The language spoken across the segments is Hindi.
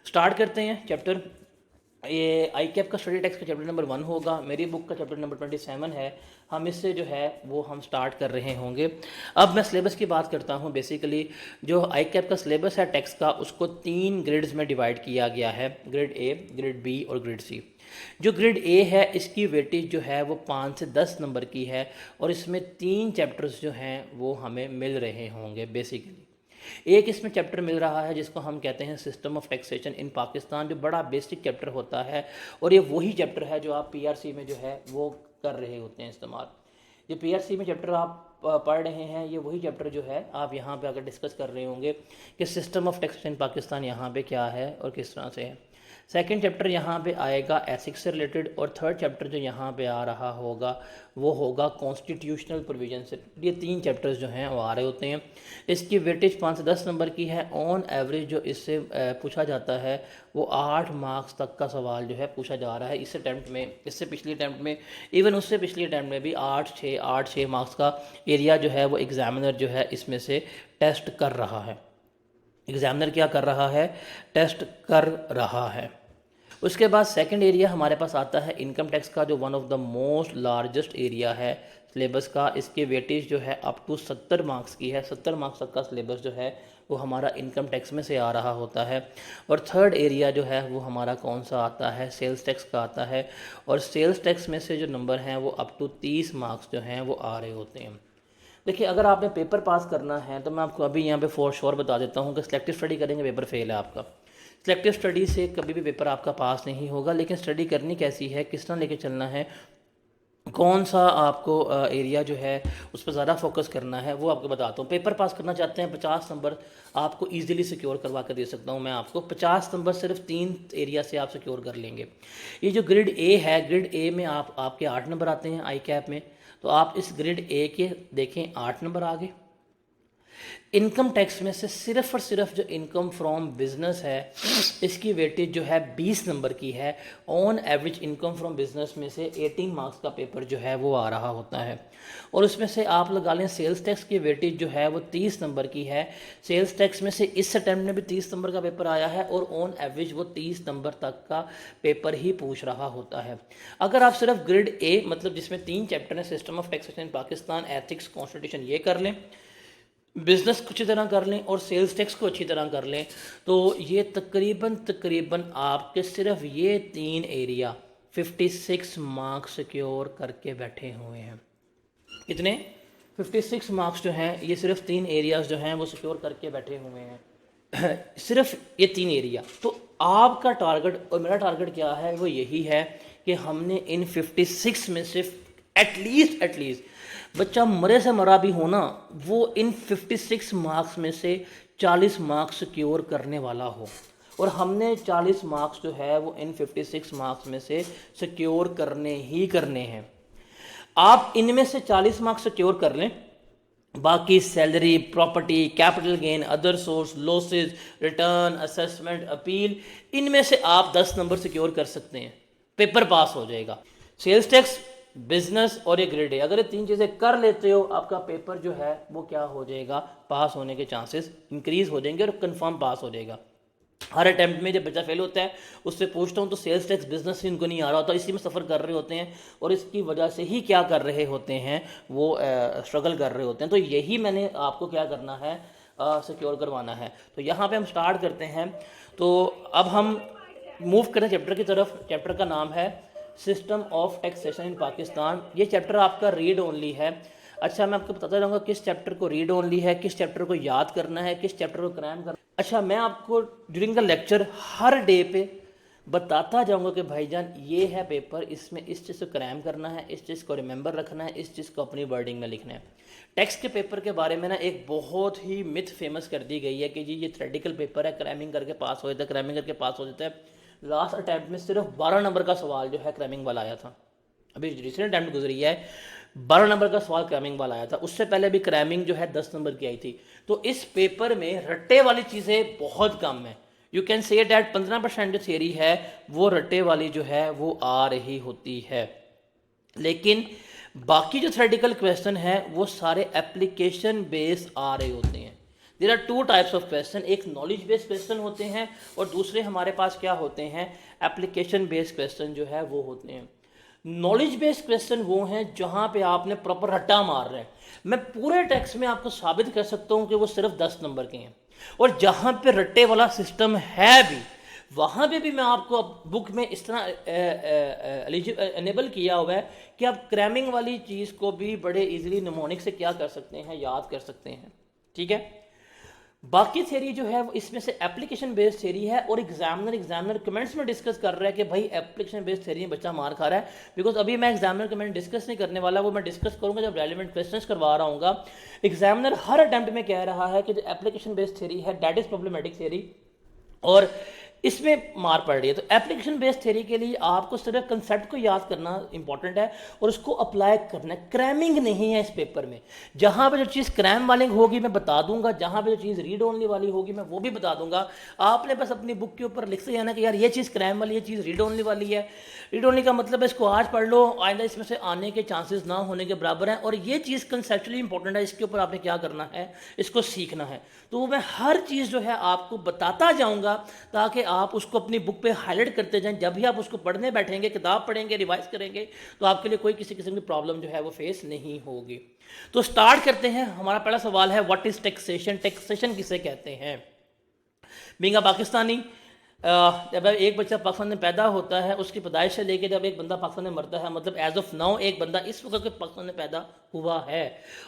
स्टार्ट करते हैं चैप्टर। ये आई कैप का स्टडी टेक्स्ट का चैप्टर नंबर 1 होगा, मेरी बुक का चैप्टर नंबर 27 है। हम इससे जो है वो हम स्टार्ट कर रहे होंगे। अब मैं सिलेबस की बात करता हूँ। बेसिकली जो आई कैप का सिलेबस है टेक्स्ट का, उसको 3 ग्रेड्स में डिवाइड किया गया है, ग्रेड ए, ग्रेड बी और ग्रेड सी। जो ग्रेड ए है इसकी वेटेज जो है वो 5 से 10 नंबर की है और इसमें 3 चैप्टर्स जो हैं वो हमें मिल रहे होंगे। बेसिकली एक इसमें चैप्टर मिल रहा है जिसको हम कहते हैं system of taxation in Pakistan, जो बड़ा बेसिक चैप्टर होता है और ये वही चैप्टर है जो आप पीआरसी में जो है वो कर रहे होते हैं इस्तेमाल। ये पीआरसी में चैप्टर आप पढ़ रहे हैं, ये वही चैप्टर जो है आप यहाँ पे अगर डिस्कस कर रहे होंगे कि system of taxation in Pakistan यहाँ पे क्या है और किस तरह से है। सेकंड चैप्टर यहाँ पे आएगा एथिक्स से रिलेटेड और थर्ड चैप्टर जो यहाँ पे आ रहा होगा वो होगा कॉन्स्टिट्यूशनल प्रोविजन से। ये 3 चैप्टर्स जो हैं वो आ रहे होते हैं। इसकी वेटेज 5 से 10 नंबर की है। ऑन एवरेज जो इससे पूछा जाता है वो 8 मार्क्स तक का सवाल जो है पूछा जा रहा है इस अटैम्प्ट में, इससे पिछली अटैम्प्ट में, इवन उससे पिछली अटैम्प्ट में भी 8-6 मार्क्स का एरिया जो है वो एग्जामिनर जो है इसमें से टेस्ट कर रहा है। एग्जामिनर क्या कर रहा है? टेस्ट कर रहा है। उसके बाद सेकंड एरिया हमारे पास आता है इनकम टैक्स का, जो one of the most largest area है सिलेबस का। इसके वेटेज जो है अप टू 70 मार्क्स की है। 70 मार्क्स तक का सिलेबस जो है वो हमारा इनकम टैक्स में से आ रहा होता है। और थर्ड एरिया जो है वो हमारा कौन सा आता है? सेल्स टैक्स का आता है। और सेल्स टैक्स में से जो नंबर हैं वो अप टू 30 मार्क्स जो हैं वो आ रहे होते हैं। देखिए, अगर आपने पेपर पास करना है तो मैं आपको अभी यहाँ पे फॉर श्योर बता देता हूँ कि सिलेक्टिव स्टडी करेंगे पेपर फेल है आपका। सिलेक्टिव स्टडी से कभी भी पेपर आपका पास नहीं होगा। लेकिन स्टडी करनी कैसी है, किस तरह लेके चलना है, कौन सा आपको एरिया जो है उस पर ज़्यादा फोकस करना है, वो आपको बताता हूँ। पेपर पास करना चाहते हैं 50 नंबर आपको इजीली सिक्योर करवा कर दे सकता हूँ मैं आपको। 50 नंबर सिर्फ 3 एरिया से आप सिक्योर कर लेंगे। ये जो ग्रेड ए है, ग्रेड ए में आपके 8 नंबर आते हैं आई कैप में, तो आप इस ग्रेड ए के देखें 8 नंबर आ गए। इनकम टैक्स में से सिर्फ और सिर्फ जो इनकम फ्रॉम बिजनेस है इसकी वेटेज जो है 20 नंबर की है। On average income from business में से 18 मार्क्स का पेपर जो है वो आ रहा होता है। और उसमें से आप लगा लें सेल्स टैक्स की वेटेज जो है वो 30 नंबर की है। सेल्स टैक्स में से इस अटैम्प्ट में भी 30 नंबर का पेपर आया है और ऑन एवरेज वो 30 नंबर तक का पेपर ही पूछ रहा होता है। अगर आप सिर्फ ग्रेड ए, मतलब जिसमें 3 चैप्टर हैं, system of taxation in Pakistan, ethics, constitution, ये कर लें, बिज़नेस को अच्छी तरह कर लें और सेल्स टैक्स को अच्छी तरह कर लें, तो ये तकरीबन आपके सिर्फ ये 3 एरिया 56 मार्क्स सिक्योर करके बैठे हुए हैं। कितने? 56 मार्क्स जो हैं ये सिर्फ 3 एरियाज जो हैं वो सिक्योर करके बैठे हुए हैं। सिर्फ ये 3 एरिया। तो आपका टारगेट और मेरा टारगेट क्या है? वो यही है कि हमने इन 56 में सिर्फ एटलीस्ट बच्चा मरे से मरा भी हो ना, वो इन 56 मार्क्स में से 40 मार्क्स सिक्योर करने वाला हो। और हमने 40 मार्क्स जो है वो इन 56 मार्क्स में से सिक्योर करने ही करने हैं। आप इनमें से 40 मार्क्स सिक्योर कर लें, बाकी salary, property, capital gain, other source, losses, return, assessment, appeal, इनमें से आप 10 नंबर सिक्योर कर सकते हैं, पेपर पास हो जाएगा। सेल्स टैक्स, बिजनेस और ये ग्रेड ए, अगर ये 3 चीज़ें कर लेते हो आपका पेपर जो है वो क्या हो जाएगा? पास होने के चांसेस इंक्रीज हो जाएंगे और कंफर्म पास हो जाएगा। हर अटैम्प्ट में जब बच्चा फेल होता है उससे पूछता हूँ तो सेल्स टैक्स, बिजनेस ही उनको नहीं आ रहा होता, इसी में सफ़र कर रहे होते हैं और इसकी वजह से ही क्या कर रहे होते हैं, वो स्ट्रगल कर रहे होते हैं। तो यही मैंने आपको क्या करना है, सिक्योर करवाना है। तो यहाँ पे हम स्टार्ट करते हैं। तो अब हम मूव करें चैप्टर की तरफ। चैप्टर का नाम है system of taxation in Pakistan. ये चैप्टर आपका रीड ओनली है। अच्छा, मैं आपको बताता रहूँगा किस चैप्टर को रीड ओनली है, किस चैप्टर को याद करना है, किस चैप्टर को क्रैम करना है। अच्छा, मैं आपको during the lecture her day पे बताता जाऊंगा कि भाईजान ये है पेपर, इसमें इस चीज़ को क्रैम करना है, इस चीज़ को रिमेंबर रखना है, इस चीज़ को अपनी वर्डिंग में लिखना है। टेक्स्ट के पेपर के बारे में ना एक बहुत ही मिथ फेमस कर दी गई है कि जी ये थ्रेटिकल पेपर है, क्रैमिंग करके पास हो जाता है, क्रैमिंग करके पास हो जाता है। लास्ट अटैम्प्ट में सिर्फ 12 नंबर का सवाल जो है क्रैमिंग वाला आया था। अभी रिसेंट अटैम्प्ट गुजरी है, 12 नंबर का सवाल क्रैमिंग वाला आया था। उससे पहले भी क्रैमिंग जो है 10 नंबर की आई थी। तो इस पेपर में रट्टे वाली चीज़ें बहुत कम है। यू कैन से डैट 15% जो थियरी है वो रट्टे वाली जो है वो आ रही होती है। लेकिन बाकी जो थ्योरेटिकल क्वेश्चन है वो सारे एप्लीकेशन बेस्ड आ रहे होते हैं। There are two types of question, एक नॉलेज बेस्ड क्वेश्चन होते हैं और दूसरे हमारे पास क्या होते हैं, एप्लीकेशन बेस्ड क्वेश्चन जो है वो होते हैं। नॉलेज बेस्ड क्वेश्चन वो हैं जहां पे आपने प्रॉपर रट्टा मार रहे हैं। मैं पूरे टेक्स्ट में आपको साबित कर सकता हूं कि वो सिर्फ 10 नंबर के हैं, और जहां पे रट्टे वाला सिस्टम है भी वहां पे भी मैं आपको बुक में इस तरह एनेबल किया हुआ है कि आप क्रैमिंग वाली चीज़ को भी बड़े इजीली निमोनिक से क्या कर सकते हैं, याद कर सकते हैं। ठीक है, बाकी थ्योरी जो है वो इसमें से एप्लीकेशन बेस्ड थ्योरी है, और एग्जामिनर कमेंट्स में डिस्कस कर रहा है कि भाई एप्लीकेशन बेस्ड थ्योरी में बच्चा मार खा रहा है। बिकॉज अभी मैं एग्जामिनर कमेंट डिस्कस नहीं करने वाला, वो मैं डिस्कस करूंगा जब रेलिवेंट क्वेश्चंस करवा रहा हूँ। एग्जामिनर हर अटेम्प्ट में कह रहा है कि जो एप्लीकेशन बेस्ड थ्योरी है दैट इज प्रॉब्लमेटिक थ्योरी, और इसमें मार पड़ रही है। तो एप्लीकेशन बेस्ड थ्योरी के लिए आपको सिर्फ कंसेप्ट को याद करना इंपॉर्टेंट है और उसको अप्लाई करना है, क्रैमिंग नहीं है इस पेपर में। जहां पे जो चीज़ क्रैम वाली होगी मैं बता दूंगा, जहां पे जो चीज़ रीड ओनली वाली होगी मैं वो भी बता दूंगा। आपने बस अपनी बुक के ऊपर लिखते जाना कि यार ये चीज़ क्रैम वाली, ये चीज़ रीड ओनली वाली है। रीड ओनली का मतलब है इसको आज पढ़ लो, आइंदा इसमें से आने के चांसेस ना होने के बराबर हैं, और ये चीज़ कंसेप्चुअली इंपॉर्टेंट है, इसके ऊपर आपने क्या करना है, इसको सीखना है। तो मैं हर चीज़ जो है आपको बताता जाऊंगा ताकि आप उसको अपनी बुक पे हाईलाइट करते जाएं। जब भी आप उसको पढ़ने बैठेंगे, किताब पढ़ेंगे, रिवाइज करेंगे, तो आपके लिए कोई किसी किस्म की प्रॉब्लम जो है वो फेस नहीं होगी। तो स्टार्ट करते हैं। हमारा पहला सवाल है व्हाट इज टैक्सेशन, टैक्सेशन किसे कहते हैं। बीइंग अ पाकिस्तानी, जब एक बच्चा पाकिस्तान में पैदा होता है, उसकी पैदाइश से लेकर जब एक बंदा पाकिस्तान में मरता है, मतलब एज ऑफ नाउ एक बंदा इस वक्त के पाकिस्तान में पैदा हुआ है,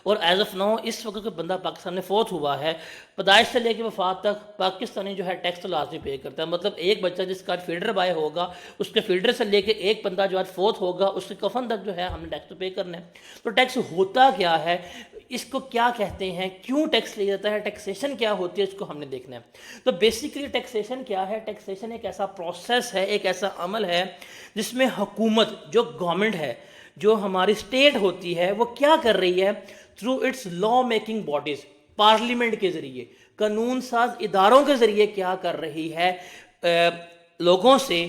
और एज ऑफ नाउ इस वक्त के बंदा पाकिस्तान में फोत हुआ है, पैदाइश से लेकर वफात तक पाकिस्तानी जो है टैक्स तो लाजमी पे करता है। मतलब एक बच्चा जिसका फील्डर बॉय होगा, उसके फील्डर से लेकर एक बंदा जो आज फोत होगा, उसके कफन तक जो है हमने टैक्स तो पे करना है। तो टैक्स होता क्या है, इसको क्या कहते हैं, क्यों टैक्स लिया जाता है, टैक्सेशन क्या होती है, इसको हमने देखना है। तो बेसिकली टैक्सेशन क्या है, टैक्सेशन एक ऐसा प्रोसेस है, एक ऐसा अमल है जिसमें हुकूमत, जो गवर्नमेंट है, जो हमारी स्टेट होती है, वो क्या कर रही है, through it's law making bodies, parliament के जरिए, कानून साज इदारों के जरिए क्या कर रही है, लोगों से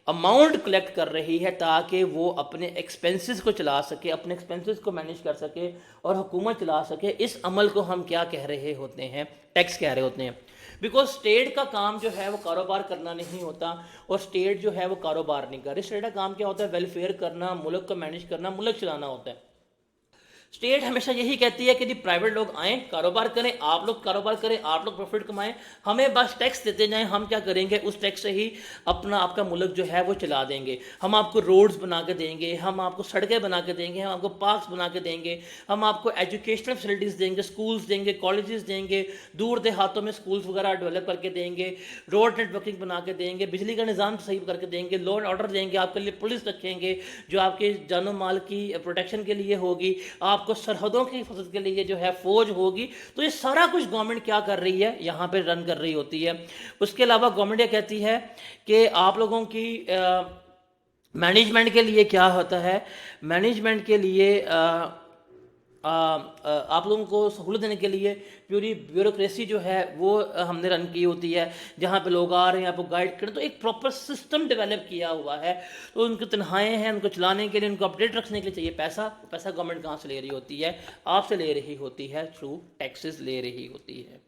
अमाउंट कलेक्ट कर रही है ताकि वो अपने एक्सपेंसेस को चला सके, अपने एक्सपेंसेस को मैनेज कर सके और हुकूमत चला सके। इस अमल को हम क्या कह रहे होते हैं, टैक्स कह रहे होते हैं। बिकॉज स्टेट का काम जो है वो कारोबार करना नहीं होता, और स्टेट जो है वो कारोबार नहीं कर रही। स्टेट का काम क्या होता है, वेलफेयर करना, मुल्क को मैनेज करना, मुल्क चलाना होता है। स्टेट हमेशा यही कहती है कि जी प्राइवेट लोग आए, कारोबार करें, आप लोग कारोबार करें, आप लोग प्रॉफिट कमाएं, हमें बस टैक्स देते जाएं, हम क्या करेंगे, उस टैक्स से ही अपना आपका मुल्क जो है वो चला देंगे। हम आपको रोड्स बना के देंगे, हम आपको सड़कें बना के देंगे, हम आपको पार्क्स बना के देंगे, हम आपको एजुकेशनल फैसिलिटीज़ देंगे, स्कूल्स देंगे, कॉलेजेस देंगे, दूर देहातों में स्कूल्स वगैरह डेवलप करके देंगे, रोड नेटवर्किंग बना के देंगे, बिजली का निज़ाम सही करके देंगे, लॉ एंड ऑर्डर देंगे, आपके लिए पुलिस रखेंगे जो आपके जानो माल की प्रोटेक्शन के लिए होगी, आपको सरहदों की हिफाजत के लिए जो है फौज होगी। तो ये सारा कुछ गवर्नमेंट क्या कर रही है, यहाँ पे रन कर रही होती है। उसके अलावा गवर्नमेंट ये कहती है कि आप लोगों की मैनेजमेंट के लिए क्या होता है, मैनेजमेंट के लिए आप लोगों को सहूलत देने के लिए पूरी ब्यूरोक्रेसी जो है वो हमने रन की होती है, जहाँ पे लोग आ रहे हैं आपको गाइड करें। तो एक प्रॉपर सिस्टम डेवलप किया हुआ है। तो उनकी तनख्वाहें हैं, उनको चलाने के लिए, उनको अपडेट रखने के लिए चाहिए पैसा। पैसा गवर्नमेंट कहाँ से ले रही होती है, आपसे ले रही होती है, थ्रू टैक्सेस ले रही होती है।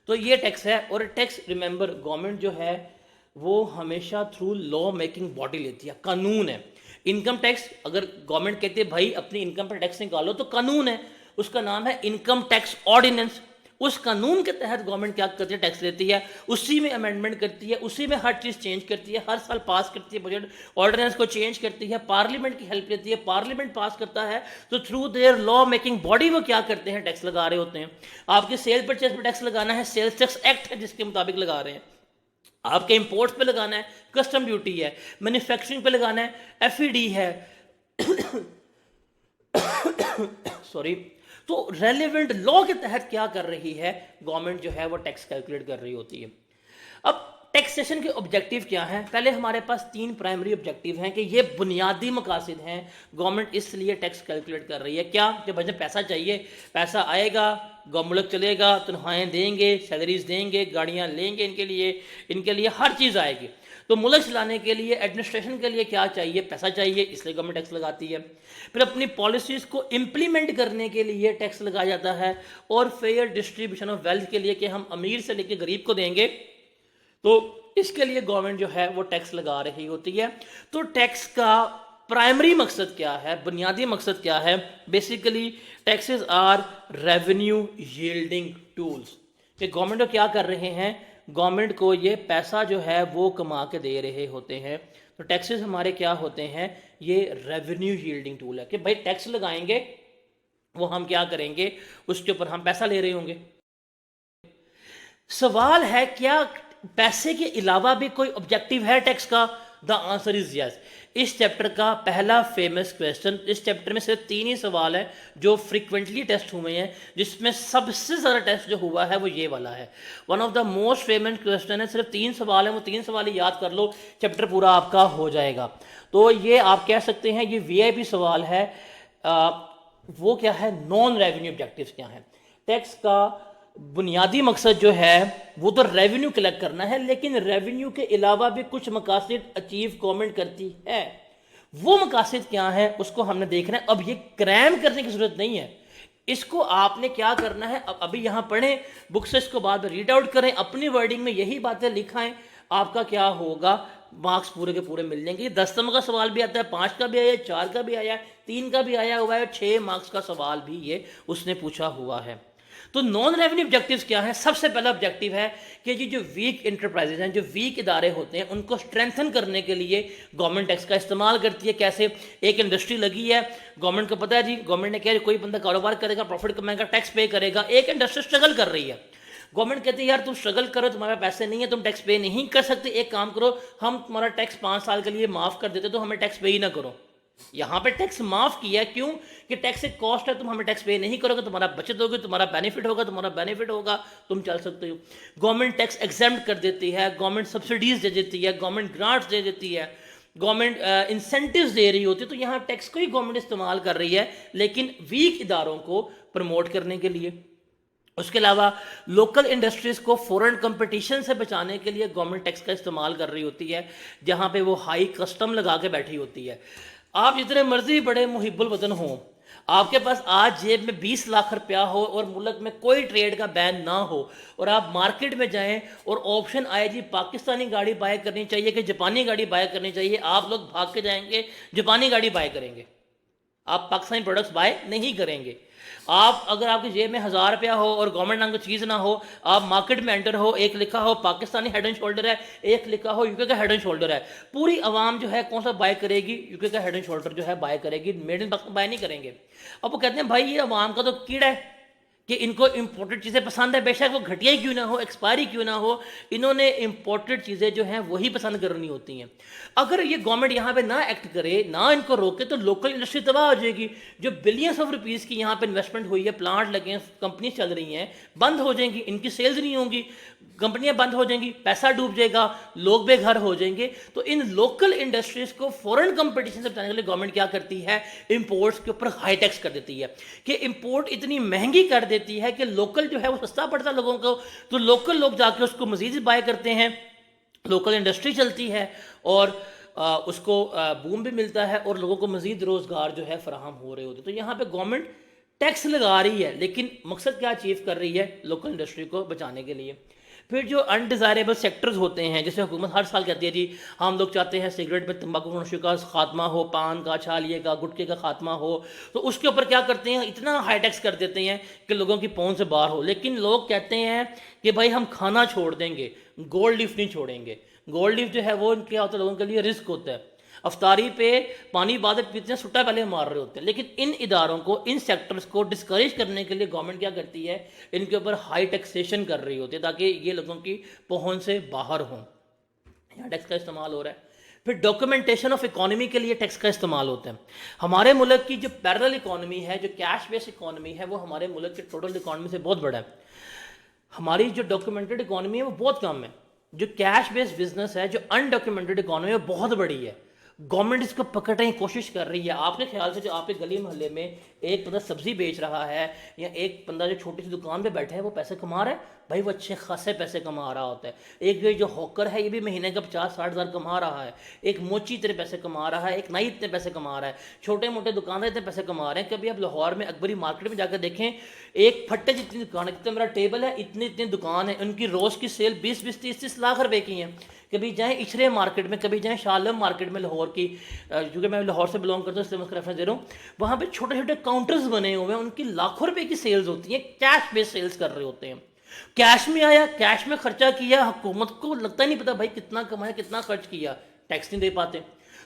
तो ये टैक्स है, और टैक्स रिमेंबर गवर्नमेंट जो है वो हमेशा थ्रू लॉ मेकिंग बॉडी लेती है, कानून है। इनकम टैक्स, अगर गवर्नमेंट कहती है भाई अपनी इनकम पर टैक्स निकालो, तो कानून है, उसका नाम है इनकम टैक्स ऑर्डिनेंस। उस कानून के तहत गवर्नमेंट क्या करती है, टैक्स लेती है, उसी में अमेंडमेंट करती है, उसी में हर चीज़ चेंज करती है, हर साल पास करती है, बजट ऑर्डिनेंस को चेंज करती है, पार्लियामेंट की हेल्प लेती है, पार्लियामेंट पास करता है। तो through their law making body वो क्या करते हैं, टैक्स लगा रहे होते हैं। आपके सेल परचेज पर टैक्स लगाना है, सेल्स टैक्स एक्ट है जिसके मुताबिक लगा रहे हैं। आपके इंपोर्ट्स पे लगाना है, कस्टम ड्यूटी है। मैन्युफैक्चरिंग पे लगाना है, एफईडी है। सॉरी। तो रेलेवेंट लॉ के तहत क्या कर रही है गवर्नमेंट जो है वो टैक्स कैलकुलेट कर रही होती है। अब टैक्सेशन के ऑब्जेक्टिव क्या हैं? पहले हमारे पास 3 प्राइमरी ऑब्जेक्टिव हैं कि ये बुनियादी मकासद हैं। गवर्नमेंट इसलिए टैक्स कैलकुलेट कर रही है क्या, कि भाई पैसा चाहिए, पैसा आएगा, मुल्क चलेगा, तनख्वाहें देंगे, सैलरीज देंगे, गाड़ियाँ लेंगे, इनके लिए हर चीज़ आएगी। तो मुल्क चलाने के लिए, एडमिनिस्ट्रेशन के लिए क्या चाहिए? पैसा चाहिए, इसलिए गवर्नमेंट टैक्स लगाती है। फिर अपनी पॉलिसीज़ को इम्प्लीमेंट करने के लिए टैक्स लगाया जाता है, और फेयर डिस्ट्रीब्यूशन ऑफ वेल्थ के लिए कि हम अमीर से लेकर गरीब को देंगे, तो इसके लिए गवर्नमेंट जो है वो टैक्स लगा रही होती है। तो टैक्स का प्राइमरी मकसद क्या है, बुनियादी मकसद क्या है? Basically taxes are revenue yielding tools, कि गवर्नमेंट को क्या कर रहे हैं, गवर्नमेंट को ये पैसा जो है वो कमा के दे रहे होते हैं। तो टैक्सेस हमारे क्या होते हैं, ये रेवेन्यू यील्डिंग टूल है, कि भाई टैक्स लगाएंगे, वो हम क्या करेंगे, उसके ऊपर हम पैसा ले रहे होंगे। सवाल है क्या पैसे के अलावा भी कोई ऑब्जेक्टिव है टैक्स का? The answer is yes. इस चैप्टर का पहला फेमस क्वेश्चन, इस चैप्टर में सिर्फ 3 ही सवाल है जो फ्रीक्वेंटली टेस्ट हुए हैं, जिसमें सबसे ज़्यादा टेस्ट जो हुआ है वो ये वाला है। One of the most famous question है, सिर्फ 3 सवाल है, वो 3 सवाल ही याद कर लो, चैप्टर पूरा आपका हो जाएगा। तो ये आप कह सकते हैं ये वीआईपी सवाल है। वो क्या है, नॉन रेवेन्यू ऑब्जेक्टिव्स क्या है? टैक्स का बुनियादी मकसद जो है वो तो रेवेन्यू कलेक्ट करना है, लेकिन रेवेन्यू के अलावा भी कुछ मकासद अचीव गवर्नमेंट करती है। वो मकासद क्या है उसको हमने देखना है। अब ये क्रैम करने की जरूरत नहीं है, इसको आपने क्या करना है, अब अभी यहाँ पढ़ें बुक से, इसको बाद में रीड आउट करें, अपनी वर्डिंग में यही बातें लिखाएं, आपका क्या होगा, मार्क्स पूरे के पूरे मिल जाएंगे। 10 नंबर का सवाल भी आता है, 5 का भी आया, 4 का भी आया, 3 का भी आया हुआ है, 6 मार्क्स का सवाल भी ये उसने पूछा हुआ है। तो नॉन रेवेन्यू ऑब्जेक्टिव्स क्या है? सबसे पहला ऑब्जेक्टिव है कि ये जो वीक इंटरप्राइजेज हैं, जो वीक इदारे होते हैं, उनको स्ट्रेंथन करने के लिए गवर्नमेंट टैक्स का इस्तेमाल करती है। कैसे? एक इंडस्ट्री लगी है, गवर्नमेंट को पता है जी, गवर्नमेंट ने कहा कोई बंदा कारोबार करेगा, प्रॉफिट कमाएगा, टैक्स पे करेगा। एक इंडस्ट्री स्ट्रगल कर रही है, गवर्नमेंट कहती है यार तुम स्ट्रगल करो, तुम्हारे पैसे नहीं है, तुम टैक्स पे नहीं कर सकते, एक काम करो, हम तुम्हारा टैक्स 5 साल के लिए माफ कर देते, तो हमें टैक्स पे ही ना करो। यहाँ पे टैक्स माफ किया, क्यों? कि टैक्स एक कॉस्ट है, तुम हमें टैक्स पे नहीं करोगे, तुम्हारा बचत होगी, तुम्हारा बेनिफिट होगा, तुम चल सकते हो। गवर्नमेंट टैक्स एग्जेम्प्ट कर देती है, गवर्नमेंट सब्सिडीज दे देती है, गवर्नमेंट ग्रांट्स दे देती है, गवर्नमेंट इंसेंटिव्स दे रही होती है। तो यहाँ टैक्स को ही गवर्नमेंट इस्तेमाल कर रही है, लेकिन वीक इदारों को प्रमोट करने के लिए। उसके अलावा लोकल इंडस्ट्रीज़ को फॉरेन कंपटीशन से बचाने के लिए गवर्नमेंट टैक्स का इस्तेमाल कर रही होती है, जहाँ पे वो हाई कस्टम लगा के बैठी होती है। आप जितने मर्जी बड़े मुहिब्बुल वतन हो, आपके पास आज जेब में 20 लाख रुपया हो और मुल्क में कोई ट्रेड का बैन ना हो, और आप मार्केट में जाएं और ऑप्शन आए जी पाकिस्तानी गाड़ी बाय करनी चाहिए कि जापानी गाड़ी बाय करनी चाहिए, आप लोग भाग के जाएंगे जापानी गाड़ी बाय करेंगे, आप पाकिस्तानी प्रोडक्ट्स बाय नहीं करेंगे। आप अगर आपकी जेब में 1000 रुपया हो और गवर्नमेंट नाम की चीज़ ना हो, आप मार्केट में एंटर हो, एक लिखा हो पाकिस्तानी हेड एंड शोल्डर है, एक लिखा हो यूके का हेड एंड शोल्डर है, पूरी आवाम जो है कौन सा बाय करेगी? यूके का हेड एंड शोल्डर जो है बाय करेगी, मेड इन पाकिस्तान बाय नहीं करेंगे। अब वो कहते हैं भाई ये आवाम का तो कीड़ा है कि इनको इंपोर्टेड चीज़ें पसंद है, बेशक वो घटिया ही क्यों ना हो, एक्सपायरी क्यों ना हो, इन्होंने इंपोर्टेड चीज़ें जो हैं वही पसंद करनी होती हैं। अगर ये गवर्नमेंट यहाँ पे ना एक्ट करे, ना इनको रोके, तो लोकल इंडस्ट्री तबाह हो जाएगी। जो बिलियंस ऑफ रुपीज़ की यहाँ पे इन्वेस्टमेंट हुई है, प्लांट लगे हैं, कंपनी चल रही हैं, बंद हो जाएंगी, इनकी सेल्स नहीं होंगी, कंपनियां बंद हो जाएंगी, पैसा डूब जाएगा, लोग बेघर हो जाएंगे। तो इन लोकल इंडस्ट्रीज को फॉरेन कंपटीशन से बचाने के लिए गवर्नमेंट क्या करती है? इंपोर्ट्स के ऊपर हाई टैक्स कर देती है, कि इंपोर्ट इतनी महंगी कर देती है कि लोकल जो है वो सस्ता पड़ता है लोगों को, तो लोकल लोग जाके उसको मजीद बाय करते हैं, लोकल इंडस्ट्री चलती है और उसको बूम भी मिलता है और लोगों को मजीद रोज़गार जो है फराहम हो रहे होते। तो यहाँ पे गवर्नमेंट टैक्स लगा रही है, लेकिन मकसद क्या अचीव कर रही है? लोकल इंडस्ट्री को बचाने के लिए। फिर जो अनडिज़ायरेबल सेक्टर्स होते हैं, जैसे हुकूमत हर साल कहती है जी हम लोग चाहते हैं सिगरेट में तंबाकू नोशी का खात्मा हो, पान का, छालिए का, गुटखे का खात्मा हो, तो उसके ऊपर क्या करते हैं? इतना हाई टैक्स कर देते हैं कि लोगों की पहुंच से बाहर हो। लेकिन लोग कहते हैं कि भाई हम खाना छोड़ देंगे, गोल्ड लीफ नहीं छोड़ेंगे। गोल्ड लीफ जो है वो क्या होता है, लोगों के लिए रिस्क होता है, अफ्तारी पे पानी बाद पीते हैं, सुट्टा पहले मार रहे होते हैं। लेकिन इन इदारों को, इन सेक्टर्स को डिस्करेज करने के लिए गवर्नमेंट क्या करती है? इनके ऊपर हाई टैक्सेशन कर रही होती है ताकि ये लोगों की पहुंच से बाहर हों। यहाँ टैक्स का इस्तेमाल हो रहा है। फिर डॉक्यूमेंटेशन ऑफ इकोनॉमी के लिए टैक्स का इस्तेमाल होता है। हमारे मुल्क की जो पैरेलल इकोनॉमी है, जो कैश बेस्ड इकोनॉमी है, वो हमारे मुल्क के टोटल इकोनॉमी से बहुत बड़ा है। हमारी जो डॉक्यूमेंटेड इकोनॉमी है वो बहुत कम है। जो कैश बेस्ड बिजनेस है, जो अनडॉक्यूमेंटेड इकोनॉमी है, बहुत बड़ी है। गवर्नमेंट इसको पकड़ने की कोशिश कर रही है। आपके ख्याल से जो आपके गली मोहल्ले में एक बंदा सब्जी बेच रहा है या एक बंदा जो छोटी सी दुकान पे बैठा है वो पैसे कमा रहा है, भाई वो अच्छे खासे पैसे कमा रहा होता है। एक ये जो हॉकर है ये भी महीने का 50-60 हज़ार कमा रहा है। एक मोची इतने पैसे कमा रहा है, एक नाई इतने पैसे कमा रहा है, छोटे मोटे दुकानदार इतने पैसे कमा रहे हैं। कभी आप लाहौर में अकबरी मार्केट में जाकर देखें, एक फट्टे जितनी दुकान है, जितना मेरा टेबल है इतनी इतनी दुकान है, उनकी रोज़ की सेल 20-20, 30-30 लाख रुपए की है। कभी जाएँ इचरे मार्केट में, कभी जाएँ शालम मार्केट में लाहौर की, क्योंकि मैं लाहौर से बिलोंग करता हूँ इसलिए मैं उसका रेफरेंस दे रहा हूँ। वहाँ पे छोटे छोटे काउंटर्स बने हुए हैं, उनकी लाखों रुपए की सेल्स होती हैं, कैश बेस्ड सेल्स कर रहे होते हैं। कैश में आया, कैश में खर्चा किया, हुकूमत को लगता ही नहीं पता भाई कितना कमाया कितना खर्च किया, टैक्स नहीं दे पाते।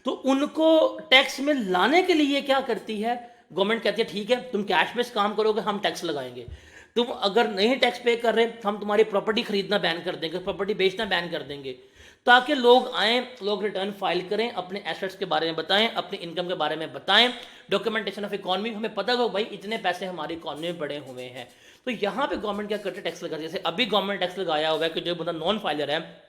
तो उनको टैक्स में लाने के लिए क्या करती है गवर्नमेंट, कहती है ठीक है तुम कैश बेस्ड काम करोगे, हम टैक्स लगाएंगे। तुम अगर नहीं टैक्स पे कर रहे, हम तुम्हारी प्रॉपर्टी खरीदना बैन कर देंगे, प्रॉपर्टी बेचना बैन कर देंगे, ताकि लोग आएँ, लोग रिटर्न फाइल करें, अपने एसेट्स के बारे में बताएं, अपनी इनकम के बारे में बताएं, डॉक्यूमेंटेशन ऑफ इकॉनमी, हमें पता हो भाई इतने पैसे हमारी इकॉनमी में पड़े हुए हैं। तो यहाँ पे गवर्नमेंट क्या करते हैं, टैक्स लगाती है। जैसे अभी गवर्नमेंट टैक्स लगाया हुआ है कि जो बंदा नॉन फाइलर है,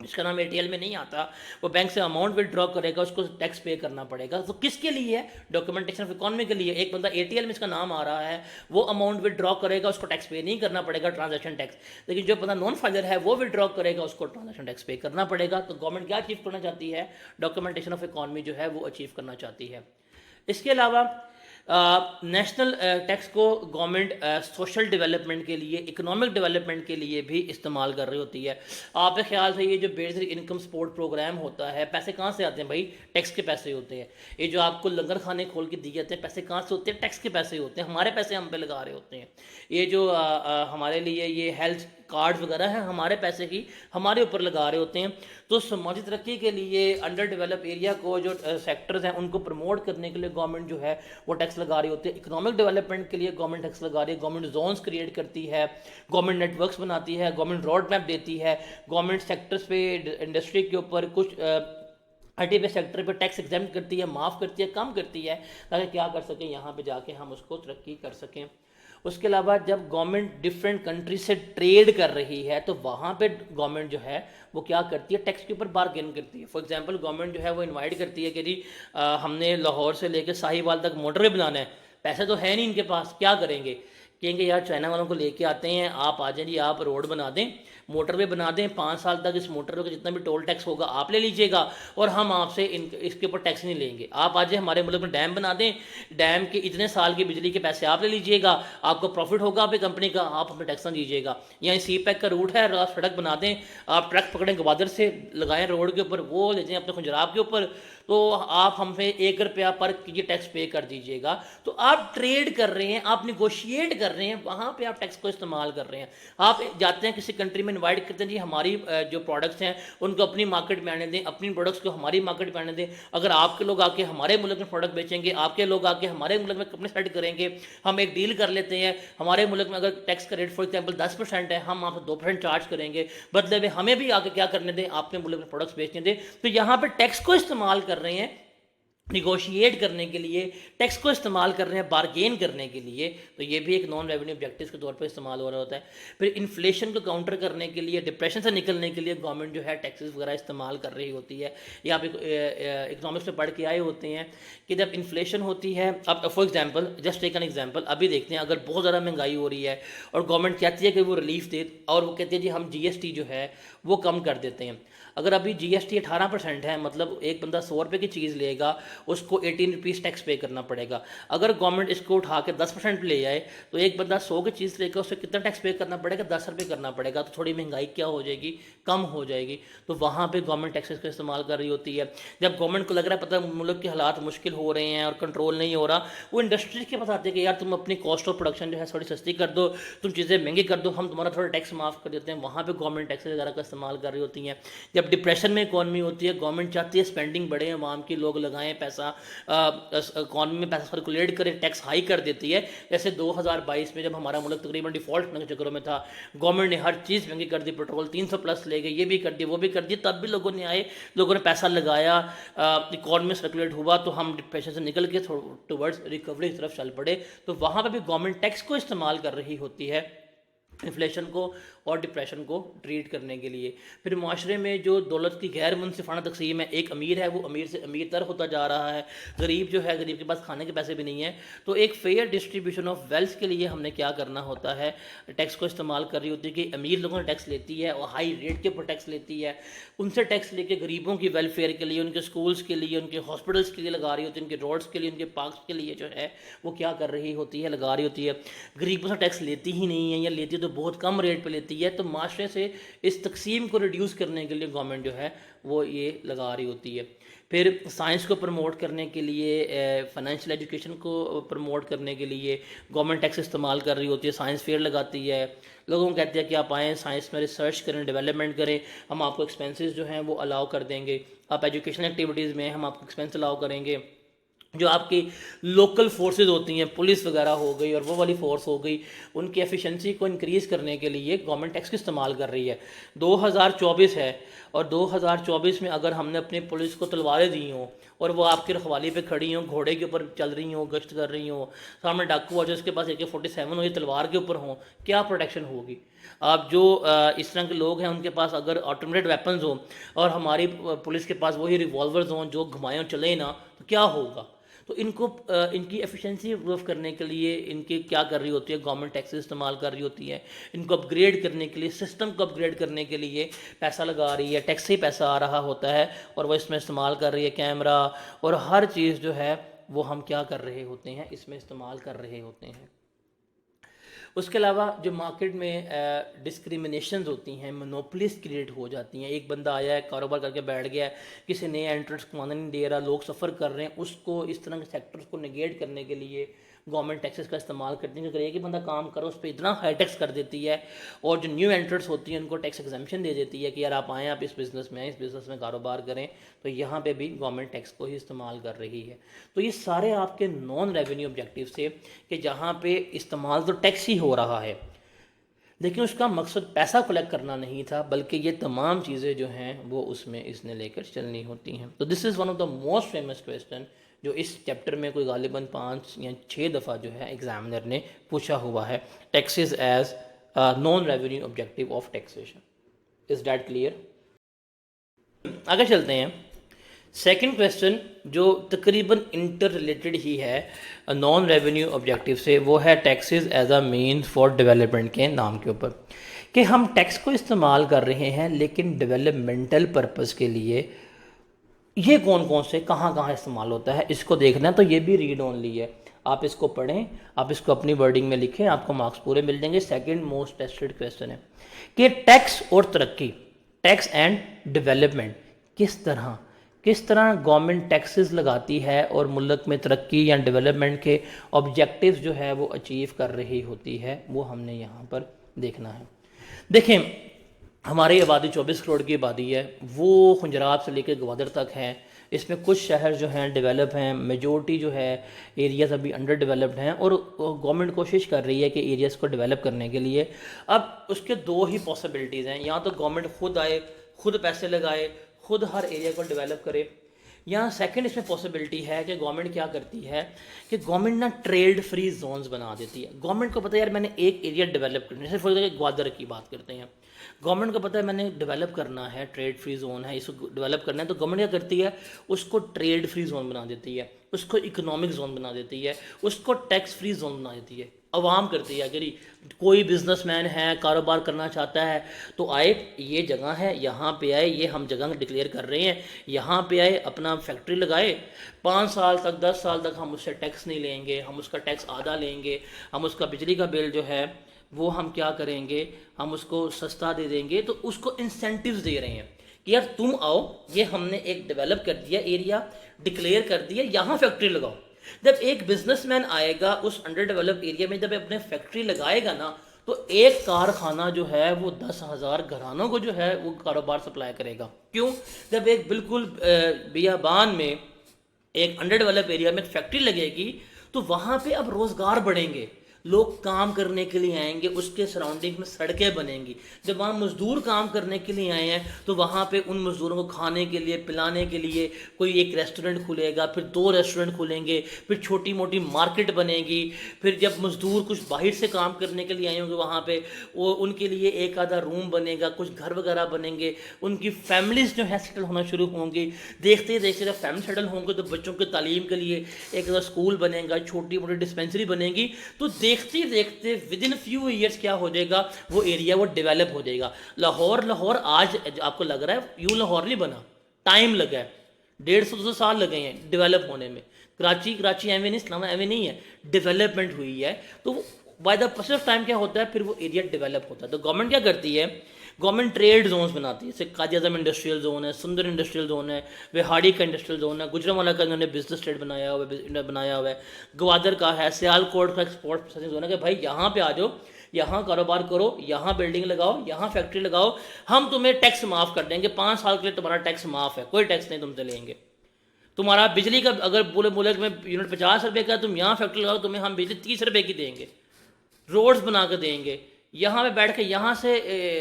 इसका नाम एटीएल में नहीं आता, वो बैंक से अमाउंट विड्रॉ करेगा, उसको टैक्स पे करना पड़ेगा। तो किसके लिए है, डॉक्यूमेंटेशन ऑफ इकॉनमी के लिए। एक बंदा एटीएल में इसका नाम आ रहा है, वो अमाउंट विड्रॉ करेगा, उसको टैक्स पे नहीं करना पड़ेगा, ट्रांजैक्शन टैक्स। लेकिन जो बंदा नॉन फाइलर है वो विड्रॉ करेगा, उसको ट्रांजैक्शन टैक्स पे करना पड़ेगा। तो गवर्नमेंट क्या अचीव करना चाहती है, डॉक्यूमेंटेशन ऑफ इकॉनमी जो है वो अचीव करना चाहती है। इसके अलावा नेशनल टैक्स को गवर्नमेंट सोशल डेवलपमेंट के लिए, इकोनॉमिक डेवलपमेंट के लिए भी इस्तेमाल कर रही होती है। आपके ख्याल से ये जो बेसिक इनकम सपोर्ट प्रोग्राम होता है, पैसे कहाँ से आते हैं भाई, टैक्स के पैसे होते हैं। ये जो आपको लंगर खाने खोल के दिए जाते हैं, पैसे कहाँ से होते हैं, टैक्स के पैसे होते हैं, हमारे पैसे हम पे लगा रहे होते हैं। ये जो हमारे लिए ये हेल्थ कार्ड्स वगैरह हैं, हमारे पैसे की हमारे ऊपर लगा रहे होते हैं। तो समाजी तरक्की के लिए अंडर डेवलप एरिया को जो सेक्टर्स हैं उनको प्रमोट करने के लिए गवर्नमेंट जो है वो टैक्स लगा रही होती है। इकोनॉमिक डेवलपमेंट के लिए गवर्नमेंट टैक्स लगा रही है, गवर्नमेंट जोन्स क्रिएट करती है, गवर्नमेंट नेटवर्क्स बनाती है, गवर्नमेंट रोड मैप देती है, गवर्नमेंट सेक्टर्स पे इंडस्ट्री के ऊपर कुछ आईटी पे सेक्टर पे टैक्स एग्जाम करती है, माफ़ करती है, कम करती है, ताकि क्या कर सकें, यहाँ पे जाके हम उसको तरक्की कर सकें। उसके अलावा जब गवर्नमेंट डिफरेंट कंट्री से ट्रेड कर रही है तो वहाँ पे गवर्नमेंट जो है वो क्या करती है, टैक्स के ऊपर बार्गेन करती है। फॉर एग्जांपल गवर्नमेंट जो है वो इनवाइट करती है कि जी हमने लाहौर से लेकर साहिवाल तक मोटरवे बनाना है, पैसे तो है नहीं इनके पास, क्या करेंगे, कहेंगे यार चाइना वालों को लेके आते हैं, आप आ जाएं जी, आप रोड बना दें, मोटरवे बना दें, 5 साल तक इस मोटरवे का जितना भी टोल टैक्स होगा आप ले लीजिएगा और हम आपसे इसके ऊपर टैक्स नहीं लेंगे। आप आ जाए हमारे मुल्क में डैम बना दें, डैम के इतने साल की बिजली के पैसे आप ले लीजिएगा, आपको प्रॉफिट होगा आपकी कंपनी का, आप हमें टैक्स ना दीजिएगा। यहाँ सी पैक का रूट है, सड़क बना दें, आप ट्रक पकड़ें ग्वादर से लगाएं रोड के ऊपर, वो ले जाएं अपने खुजराब के ऊपर, तो आप हमें 1 रुपया पर ये टैक्स पे कर दीजिएगा। तो आप ट्रेड कर रहे हैं, आप निगोशिएट कर रहे हैं, वहाँ पे आप टैक्स को इस्तेमाल कर रहे हैं। आप जाते हैं किसी कंट्री में, इनवाइट करते हैं जी हमारी जो प्रोडक्ट्स हैं उनको अपनी मार्केट में आने दें, अपनी प्रोडक्ट्स को हमारी मार्केट में आने दें। अगर आपके लोग आके हमारे मुल्क में प्रोडक्ट बेचेंगे, आपके लोग आके हमारे मुल्क में कंपनी सेट करेंगे, हम एक डील कर लेते हैं, हमारे मुल्क में अगर टैक्स का रेट फॉर एग्जाम्पल 10% है, हम आपसे 2% चार्ज करेंगे, बदले में हमें भी आके क्या करने दें, अपने मुल्क में प्रोडक्ट्स बेचने दें। तो यहाँ पर टैक्स को इस्तेमाल कर रहे हैं निगोशिएट करने के लिए, टैक्स को इस्तेमाल कर रहे हैं बारगेन करने के लिए। तो ये भी एक नॉन रेवेन्यू ऑब्जेक्टिव के तौर पर इस्तेमाल हो रहा होता है। फिर इन्फ्लेशन को काउंटर करने के लिए, डिप्रेशन से निकलने के लिए गवर्नमेंट जो है टैक्सेस वगैरह इस्तेमाल कर रही होती है। या आप इकोनॉमिक्स में पढ़ के आए होते हैं कि जब इन्फ्लेशन होती है, अब for example just take an example, अभी देखते हैं अगर बहुत ज़्यादा महंगाई हो रही है और गवर्नमेंट चाहती है कि वो रिलीफ दे, और वो कहती है जी हम जीएसटी जो है वो कम कर देते हैं। अगर अभी जीएसटी 18% है, मतलब एक बंदा 100 रुपये की चीज़ लेगा उसको 18 रुपीज़ टैक्स पे करना पड़ेगा। अगर गवर्नमेंट इसको उठा के 10% ले जाए तो एक बंदा 100 की चीज़ लेकर उसे कितना टैक्स पे करना पड़ेगा, 10 रुपये करना पड़ेगा। तो थोड़ी महंगाई क्या हो जाएगी, कम हो जाएगी। तो वहाँ पे गवर्नमेंट टैक्सेस का इस्तेमाल कर रही होती है। जब गवर्नमेंट को लग रहा है पता मुल्क के हालात मुश्किल हो रहे हैं और कंट्रोल नहीं हो रहा, वो इंडस्ट्रीज के पास आते हैं कि यार तुम अपनी कॉस्ट ऑफ प्रोडक्शन जो है थोड़ी सस्ती कर दो, तुम चीज़ें महंगी कर दो, हम तुम्हारा थोड़ा टैक्स माफ़ कर देते हैं। वहाँ पर गवर्नमेंट टैक्सेस वगैरह का इस्तेमाल कर रही होती हैं। जब डिप्रेशन में इकॉनमी होती है, गवर्नमेंट चाहती है स्पेंडिंग बढ़े, आवाम की, लोग लगाएं पैसा, इकॉनमी में पैसा सर्कुलेट करें, टैक्स हाई कर देती है। जैसे 2022 में जब हमारा मुल्क तकरीबन डिफॉल्ट होने के चक्करों में था, गवर्नमेंट ने हर चीज़ महंगी कर दी, पेट्रोल 300 प्लस ले गए, ये भी कर दिया वो भी कर दिया, तब भी लोगों ने आए, लोगों ने पैसा लगाया, इकॉनमी सर्कुलेट हुआ, तो हम डिप्रेशन से निकल के टुवर्ड्स रिकवरी की तरफ चल पड़े। तो वहाँ पर भी गवर्नमेंट टैक्स को इस्तेमाल कर रही होती है इन्फ्लेशन को और डिप्रेशन को ट्रीट करने के लिए। फिर माशरे में जो दौलत की गैर मुनसिफाना तकसीम है, एक अमीर है वो अमीर से अमीर तर होता जा रहा है, गरीब जो है गरीब के पास खाने के पैसे भी नहीं है। तो एक फेयर डिस्ट्रीब्यूशन ऑफ वेल्थ के लिए हमने क्या करना होता है, टैक्स को इस्तेमाल कर रही होती है कि अमीर लोगों ने टैक्स लेती है और हाई रेट के ऊपर टैक्स लेती है, उनसे टैक्स लेके गरीबों की वेलफेयर के लिए, उनके स्कूल्स के लिए, उनके हॉस्पिटल्स के लिए लगा रही होती है, उनके रोड्स के लिए, उनके पार्क्स के लिए जो है वो क्या कर रही होती है, लगा रही होती है। गरीबों से टैक्स लेती ही नहीं है या लेती है तो बहुत कम रेट पे लेती है। तो माशरे से इस तकसीम को रिड्यूस करने के लिए गवर्नमेंट जो है वो ये लगा रही होती है। फिर साइंस को प्रमोट करने के लिए, फाइनेंशियल एजुकेशन को प्रमोट करने के लिए गवर्नमेंट टैक्स इस्तेमाल कर रही होती है, साइंस फेयर लगाती है, लोगों को कहती है कि आप आएँ साइंस में रिसर्च करें, डेवलपमेंट करें, हम आपको एक्सपेंसेस जो हैं वो अलाउ कर देंगे, आप एजुकेशनल एक्टिविटीज़ में हम आपको एक्सपेंस अलाउ करेंगे। जो आपकी लोकल फोर्सेस होती हैं, पुलिस वगैरह हो गई और वो वाली फोर्स हो गई, उनकी एफिशिएंसी को इंक्रीज़ करने के लिए गवर्नमेंट टैक्स का इस्तेमाल कर रही है। 2024 है और 2024 में अगर हमने अपनी पुलिस को तलवारें दी हों और वो आपकी रखवाली पे खड़ी हों, घोड़े के ऊपर चल रही हों, गश्त कर रही हों, सामने डाकू आ जो उसके पास AK-47 हो, ये तलवार के ऊपर हों, क्या प्रोटेक्शन होगी? आप जो इस तरह के लोग हैं उनके पास अगर ऑटोमेटेड वेपन्स हों और हमारी पुलिस के पास वही रिवॉल्वर्स हों जो घुमाएं चले ना, तो क्या होगा? तो इनको इनकी एफिशिएंसी इम्प्रूव करने के लिए इनकी क्या कर रही होती है, गवर्नमेंट टैक्सेस इस्तेमाल कर रही होती है, इनको अपग्रेड करने के लिए, सिस्टम को अपग्रेड करने के लिए पैसा लगा रही है, टैक्स से ही पैसा आ रहा होता है और वह इसमें इस्तेमाल कर रही है। कैमरा और हर चीज़ जो है वो हम क्या कर रहे होते हैं, इसमें इस्तेमाल कर रहे होते हैं। उसके अलावा जो मार्केट में डिस्क्रिमिनेशन होती हैं, मोनोपलीज क्रिएट हो जाती हैं। एक बंदा आया है, कारोबार करके बैठ गया है, किसी नए एंट्रेंस को आने नहीं दे रहा, लोग सफ़र कर रहे हैं, उसको इस तरह के सेक्टर्स को नेगेट करने के लिए गवर्नमेंट टैक्सेस का इस्तेमाल करती है। करिए कि बंदा काम करो, उस पर इतना हाई टैक्स कर देती है और जो न्यू एंट्रेंट्स होती हैं उनको टैक्स एग्जम्पशन दे देती है कि यार आप आएँ, आप इस बिज़नेस में आएँ, इस बिज़नेस में कारोबार करें। तो यहाँ पे भी गवर्नमेंट टैक्स को ही इस्तेमाल कर रही है। तो ये सारे आपके नॉन रेवेन्यू ऑब्जेक्टिव थे कि जहाँ पे इस्तेमाल तो टैक्स ही हो रहा है लेकिन उसका मकसद पैसा कलेक्ट करना नहीं था, बल्कि ये तमाम चीज़ें जो हैं वो उसमें इसने लेकर चलनी होती हैं। तो this is one of the most famous question जो इस चैप्टर में कोई गालिबन 5 या 6 दफ़ा जो है एग्जामिनर ने पूछा हुआ है, taxes as non revenue objective of taxation. Is that clear? आगे चलते हैं। सेकंड क्वेश्चन जो तकरीबन इंटर रिलेटेड ही है नॉन रेवेन्यू ऑब्जेक्टिव से, वो है taxes as a mean for development के नाम के ऊपर, कि हम टैक्स को इस्तेमाल कर रहे हैं लेकिन डेवलपमेंटल पर्पस के लिए। ये कौन कौन से कहाँ कहाँ इस्तेमाल होता है इसको देखना है, तो ये भी रीड ओनली है, आप इसको पढ़ें, आप इसको अपनी वर्डिंग में लिखें, आपको मार्क्स पूरे मिल जाएंगे। सेकंड मोस्ट टेस्टेड क्वेश्चन है कि टैक्स और तरक्की, टैक्स एंड डेवलपमेंट किस तरह गवर्नमेंट टैक्सेस लगाती है और मुल्क में तरक्की या डेवलपमेंट के ऑब्जेक्टिव्स जो है वो अचीव कर रही होती है, वो हमने यहाँ पर देखना है। देखें, हमारी आबादी 24 करोड़ की आबादी है, वो खुंजरात से लेकर ग्वादर तक है। इसमें कुछ शहर जो हैं डेवलप हैं, मेजॉरिटी जो है एरियाज़ अभी अंडर डेवलप्ड हैं और गवर्नमेंट कोशिश कर रही है कि एरियाज़ को डेवलप करने के लिए। अब उसके दो ही पॉसिबिलिटीज़ हैं, या तो गवर्नमेंट खुद आए, खुद पैसे लगाए, खुद हर एरिया को डेवलप करे, या सेकंड इसमें पॉसिबिलिटी है कि गवर्नमेंट क्या करती है कि गवर्नमेंट ना ट्रेड फ्री जोन्स बना देती है। गवर्नमेंट को पता है यार मैंने एक एरिया डेवलप करना है, जैसे फॉर एग्जाम्पल ग्वादर की बात करते हैं, गवर्नमेंट को पता है मैंने डेवलप करना है, ट्रेड फ्री जोन है, इसको डेवलप करना है, तो गवर्नमेंट क्या करती है, उसको ट्रेड फ्री जोन बना देती है, उसको इकोनॉमिक जोन बना देती है, उसको टैक्स फ्री जोन बना देती है। आवाम करती है, अगर कोई बिजनेसमैन है, कारोबार करना चाहता है तो आए, ये जगह है, यहाँ पे आए, ये हम जगह डिक्लेयर कर रहे हैं, यहाँ पे आए, अपना फैक्ट्री लगाए, 5 साल तक 10 साल तक हम उससे टैक्स नहीं लेंगे, हम उसका टैक्स आधा लेंगे, हम उसका बिजली का बिल जो है वो हम क्या करेंगे, हम उसको सस्ता दे देंगे। तो उसको इंसेंटिव्स दे रहे हैं कि यार तुम आओ, ये हमने एक डेवलप कर दिया एरिया, डिक्लेयर कर दिया, यहाँ फैक्ट्री लगाओ। जब एक बिजनेसमैन आएगा उस अंडर डेवलप एरिया में, जब अपने फैक्ट्री लगाएगा ना, तो एक कारखाना जो है वो 10,000 घरानों को जो है वो कारोबार सप्लाई करेगा। क्यों? जब एक बिल्कुल बियाबान में एक अंडर डेवलप एरिया में फैक्ट्री लगेगी तो वहाँ पे अब रोज़गार बढ़ेंगे, लोग काम करने के लिए आएंगे, उसके सराउंडिंग में सड़कें बनेंगी। जब वहाँ मजदूर काम करने के लिए आए हैं तो वहाँ पे उन मजदूरों को खाने के लिए, पिलाने के लिए कोई एक रेस्टोरेंट खुलेगा, फिर 2 रेस्टोरेंट खुलेंगे, फिर छोटी मोटी मार्केट बनेगी। फिर जब मजदूर कुछ बाहर से काम करने के लिए आए होंगे वहाँ पे, वो उनके लिए एक आधा रूम बनेगा, कुछ घर वगैरह बनेंगे, उनकी फैमिलीज जो है सेटल होना शुरू होंगी। देखते देखते जब फैमिली सेटल होंगे तो बच्चों की तालीम के लिए एक आधा स्कूल बनेगा, छोटी मोटी डिस्पेंसरी बनेगी। तो देखते देखते विद इन फ्यू ईयर्स क्या हो जाएगा, वो एरिया वो डेवलप हो जाएगा। लाहौर आज आपको लग रहा है यूं लाहौर नहीं बना, टाइम लगा है, 150-200 साल लगे हैं डेवलप होने में। कराची एवं नहीं, इस्लाम एवं नहीं है, डेवलपमेंट हुई है। तो by the process of time क्या होता है, फिर वो एरिया डेवलप होता है। तो गवर्नमेंट क्या करती है, गवर्नमेंट ट्रेड जोन्स बनाती है। जैसे काजी आजम इंडस्ट्रियल जोन है, सुंदर इंडस्ट्रियल जोन है, विहाड़ी का इंडस्ट्रियल जोन है, गुजरांवाला का इन्होंने बिजनेस ट्रेड बनाया हुआ है, ग्वादर का है, सियालकोट का एक्सपोर्ट प्रोसेसिंग जोन है कि भाई यहाँ पे आ जाओ, यहाँ कारोबार करो, यहाँ बिल्डिंग लगाओ, यहाँ फैक्ट्री लगाओ, हम तुम्हें टैक्स माफ़ कर देंगे, 5 साल के लिए तुम्हारा टैक्स माफ़ है, कोई टैक्स नहीं तुमसे लेंगे। तुम्हारा बिजली का अगर बोले कि मैं यूनिट 50 रुपये का, तुम यहाँ फैक्ट्री लगाओ, तुम्हें हम बिजली 30 रुपये की देंगे, रोड्स बना कर देंगे, यहाँ पे बैठ के यहाँ से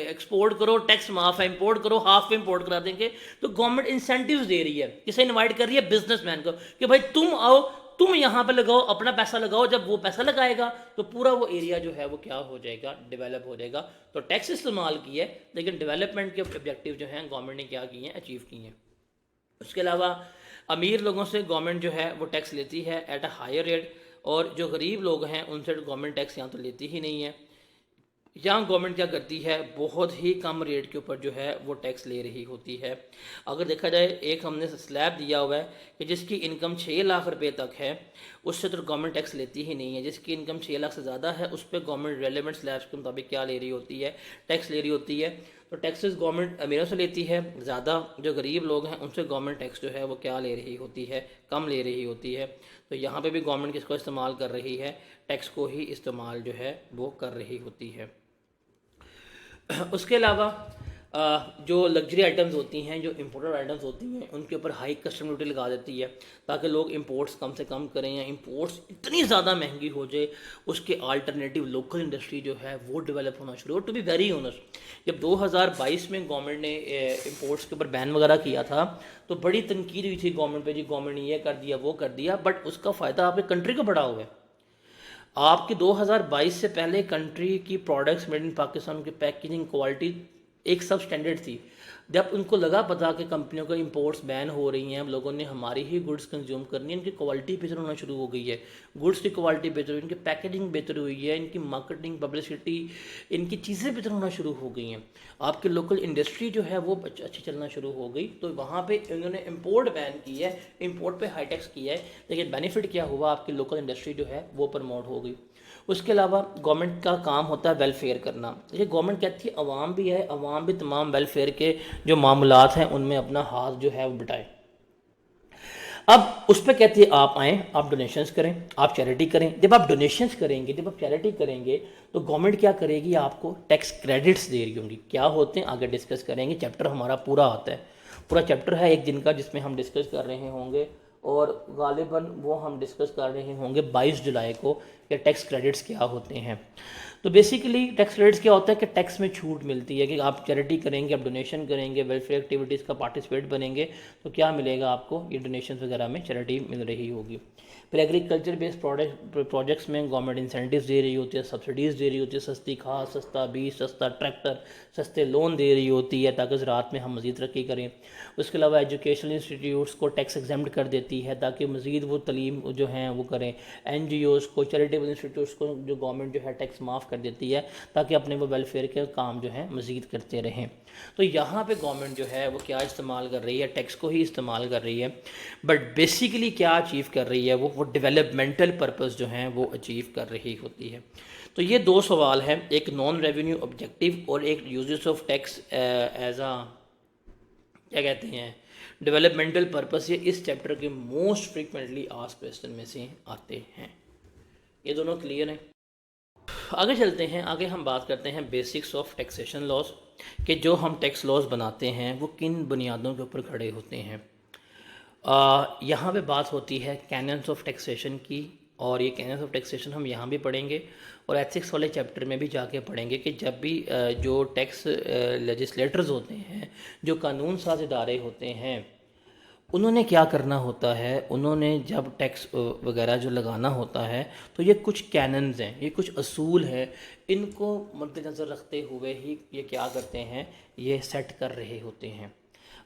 एक्सपोर्ट करो, टैक्स माफ है, इंपोर्ट करो, हाफ पे इंपोर्ट करा देंगे। तो गवर्नमेंट इंसेंटिव्स दे रही है, किसे इनवाइट कर रही है, बिजनेसमैन को, कि भाई तुम आओ, तुम यहाँ पे लगाओ, अपना पैसा लगाओ। जब वो पैसा लगाएगा तो पूरा वो एरिया जो है वो क्या हो जाएगा, डेवलप हो जाएगा। तो टैक्स इस्तेमाल की है, लेकिन डेवलपमेंट के ऑब्जेक्टिव जो हैं गवर्नमेंट ने क्या किए हैं, अचीव किए हैं। उसके अलावा अमीर लोगों से गवर्नमेंट जो है वो टैक्स लेती है एट अ हायर रेट, और जो गरीब लोग हैं उनसे गवर्नमेंट टैक्स यहाँ तो लेती ही नहीं है। यहाँ गवर्नमेंट क्या करती है, बहुत ही कम रेट के ऊपर जो है वो टैक्स ले रही होती है। अगर देखा जाए, एक हमने स्लैब दिया हुआ है कि जिसकी इनकम 6 लाख रुपए तक है उससे तो गवर्नमेंट टैक्स लेती ही नहीं है। जिसकी इनकम 6 लाख से ज़्यादा है उस पर गवर्नमेंट रेलेवेंट स्लैब्स के मुताबिक क्या ले रही होती है, टैक्स ले रही होती है। तो टैक्सेस गवर्नमेंट अमीरों से लेती है ज़्यादा, जो गरीब लोग हैं उनसे गवर्नमेंट टैक्स जो है वो क्या ले रही होती है, कम ले रही होती है। तो यहाँ पे भी गवर्नमेंट किसको इस्तेमाल कर रही है, टैक्स को ही इस्तेमाल जो है वो कर रही होती है। उसके अलावा जो लग्जरी आइटम्स होती हैं, जो इम्पोर्टेड आइटम्स होती हैं, उनके ऊपर हाई कस्टम ड्यूटी लगा देती है ताकि लोग इंपोर्ट्स कम से कम करें, या इंपोर्ट्स इतनी ज़्यादा महंगी हो जाए उसके अल्टरनेटिव लोकल इंडस्ट्री जो है वो डेवलप होना शुरू हो। टू बी वेरी ऑनेस्ट, जब 2022 में गवर्नमेंट ने इंपोर्ट्स के ऊपर बैन वगैरह किया था तो बड़ी तनकीद हुई थी गवर्नमेंट पे, जी गवर्नमेंट ने ये कर दिया वो कर दिया, बट उसका फ़ायदा आपकी कंट्री को बड़ा हुआ है। आपके 2022 से पहले कंट्री की प्रोडक्ट्स मेड इन पाकिस्तान की पैकेजिंग क्वालिटी एक सब स्टैंडर्ड थी। जब उनको लगा पता कि कंपनियों को इंपोर्ट्स बैन हो रही हैं, लोगों ने हमारी ही गुड्स कंज्यूम करनी है, इनकी क्वालिटी बेहतर होना शुरू हो गई है, गुड्स की क्वालिटी बेहतर हुई, इनकी पैकेजिंग बेहतर हुई है, इनकी मार्केटिंग पब्लिसिटी, इनकी चीज़ें बेहतर होना शुरू हो गई हैं, आपकी लोकल इंडस्ट्री जो है वो अच्छी चलना शुरू हो गई। तो वहाँ पे इन्होंने इंपोर्ट बैन की है, इंपोर्ट पे हाई टैक्स किया है, लेकिन बेनिफिट क्या हुआ, आपकी लोकल इंडस्ट्री जो है वो प्रमोट हो गई। उसके अलावा गवर्नमेंट का काम होता है वेलफेयर करना। देखिए गवर्नमेंट कहती है अवाम भी है, अवाम भी तमाम वेलफेयर के जो मामलात हैं उनमें अपना हाथ जो है वो बटाए। अब उस पर कहती है आप आएँ, आप डोनेशंस करें, आप चैरिटी करें। जब आप डोनेशंस करेंगे, जब आप चैरिटी करेंगे तो गवर्नमेंट क्या करेगी, आपको टैक्स क्रेडिट्स दे रही होंगी। क्या होते हैं आगे डिस्कस करेंगे, चैप्टर हमारा पूरा आता है, पूरा चैप्टर है एक दिन का जिसमें हम डिस्कस कर रहे होंगे, और गालिबन वो हम डिस्कस कर रहे होंगे 22 जुलाई को कि टैक्स क्रेडिट्स क्या होते हैं। तो बेसिकली टैक्स क्रेडिट्स क्या होता है कि टैक्स में छूट मिलती है कि आप चैरिटी करेंगे, आप डोनेशन करेंगे, वेलफेयर एक्टिविटीज़ का पार्टिसिपेट बनेंगे तो क्या मिलेगा आपको, ये डोनेशन वगैरह में चैरिटी मिल रही होगी। फिर एग्रीकल्चर बेस्ड प्रोजेक्ट्स में गवर्नमेंट इंसेंटिव्स दे रही होती है, सब्सिडीज़ दे रही होती है, सस्ती खाद, सस्ता बीज, सस्ता ट्रैक्टर, सस्ते लोन दे रही होती है ताकि ज़राअत में हम मज़ीद तरक्की करें। उसके अलावा एजुकेशनल इंस्टीट्यूट्स को टैक्स एग्जेम्प्ट कर देती है ताकि मज़ीद वो तलीम जो हैं वो करें। NGOs को, चैरिटेबल इंस्टीट्यूट्स को जो गवर्नमेंट जो है टैक्स माफ़ कर देती है ताकि अपने वो वेलफेयर के काम जो है मज़ीद करते रहें। तो यहाँ पे गवर्नमेंट जो है वो क्या इस्तेमाल कर रही है, टैक्स को ही इस्तेमाल कर रही है, बट बेसिकली क्या अचीव कर रही है वो डेवलपमेंटल पर्पस जो हैं वो अचीव कर रही होती है। तो ये दो सवाल हैं, एक नॉन रेवेन्यू ऑब्जेक्टिव और एक यूजेस ऑफ टैक्स एज आ क्या कहते हैं डेवलपमेंटल पर्पस। ये इस चैप्टर के मोस्ट फ्रीक्वेंटली आस्क्ड क्वेश्चन में से आते हैं। ये दोनों क्लियर हैं। आगे चलते हैं, आगे हम बात करते हैं बेसिक्स ऑफ टैक्सेशन लॉज कि जो हम टैक्स लॉज बनाते हैं वो किन बुनियादों के ऊपर खड़े होते हैं। यहाँ पे बात होती है कैनन्स ऑफ टैक्सेशन की, और ये कैनन्स ऑफ टैक्सेशन हम यहाँ भी पढ़ेंगे और एथिक्स वाले चैप्टर में भी जाके पढ़ेंगे कि जब भी जो टैक्स लेजिस्लेटर्स होते हैं, जो कानून साज इदारे होते हैं, उन्होंने क्या करना होता है। उन्होंने जब टैक्स वगैरह जो लगाना होता है तो ये कुछ कैनन्स हैं, ये कुछ असूल हैं, इनको मद्देनज़र रखते हुए ही ये क्या करते हैं, ये सेट कर रहे होते हैं।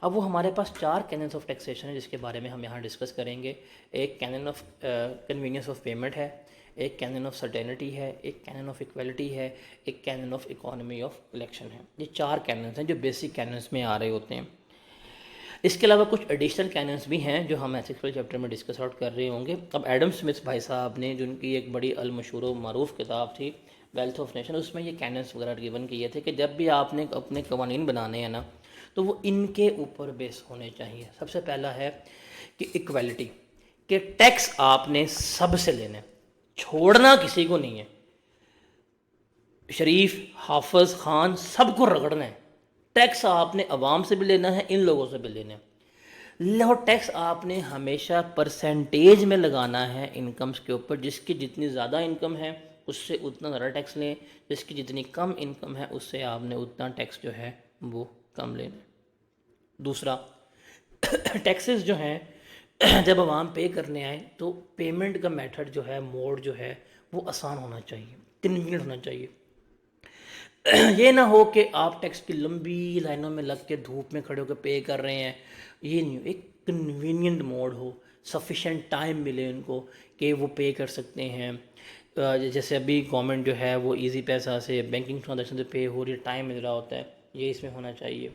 अब वो हमारे पास 4 कैनन्स ऑफ टैक्सेशन है जिसके बारे में हम यहाँ डिस्कस करेंगे। एक canon of convenience of payment है, एक कैनन ऑफ सर्टेनिटी है, एक कैनन ऑफ इक्वलिटी है, एक canon of economy of collection है। ये 4 कैनन्स हैं जो बेसिक कैनन्स में आ रहे होते हैं। इसके अलावा कुछ एडिशनल कैनन्स भी हैं जो हम एथिक्स वाले चैप्टर में डिस्कस आउट कर रहे होंगे। अब एडम स्मिथ भाई साहब ने, जिनकी एक बड़ी अलमशहूर व मारूफ किताब थी वेल्थ ऑफ नेशन, उसमें ये कैनन्स वगैरह गिवन किए थे कि जब भी आपने अपने कवानीन बनाने हैं ना, तो वो इनके ऊपर बेस होने चाहिए। सबसे पहला है कि इक्वलिटी, कि टैक्स आपने सबसे लेना है, छोड़ना किसी को नहीं है। शरीफ, हाफिज, खान, सबको रगड़ना है। टैक्स आपने अवाम से भी लेना है, इन लोगों से भी लेना है। और टैक्स आपने हमेशा परसेंटेज में लगाना है इनकम्स के ऊपर। जिसकी जितनी ज़्यादा इनकम है उससे उतना ज़्यादा टैक्स लें, जिसकी जितनी कम इनकम है उससे आपने उतना टैक्स जो है वो कम लेना है। दूसरा, टैक्सेस जो हैं जब आवाम पे करने आए तो पेमेंट का मेथड जो है, मोड जो है, वो आसान होना चाहिए, कन्वीनियंट होना चाहिए। ये ना हो कि आप टैक्स की लंबी लाइनों में लग के धूप में खड़े होकर पे कर रहे हैं, ये नहीं हो। एक कन्वीनियंट मोड हो, सफिशेंट टाइम मिले उनको कि वो पे कर सकते हैं। जैसे अभी गवर्नमेंट जो है वो इजी पैसा से, बैंकिंग ट्रांजेक्शन से पे हो रही है, टाइम मिल रहा होता है, ये इसमें होना चाहिए।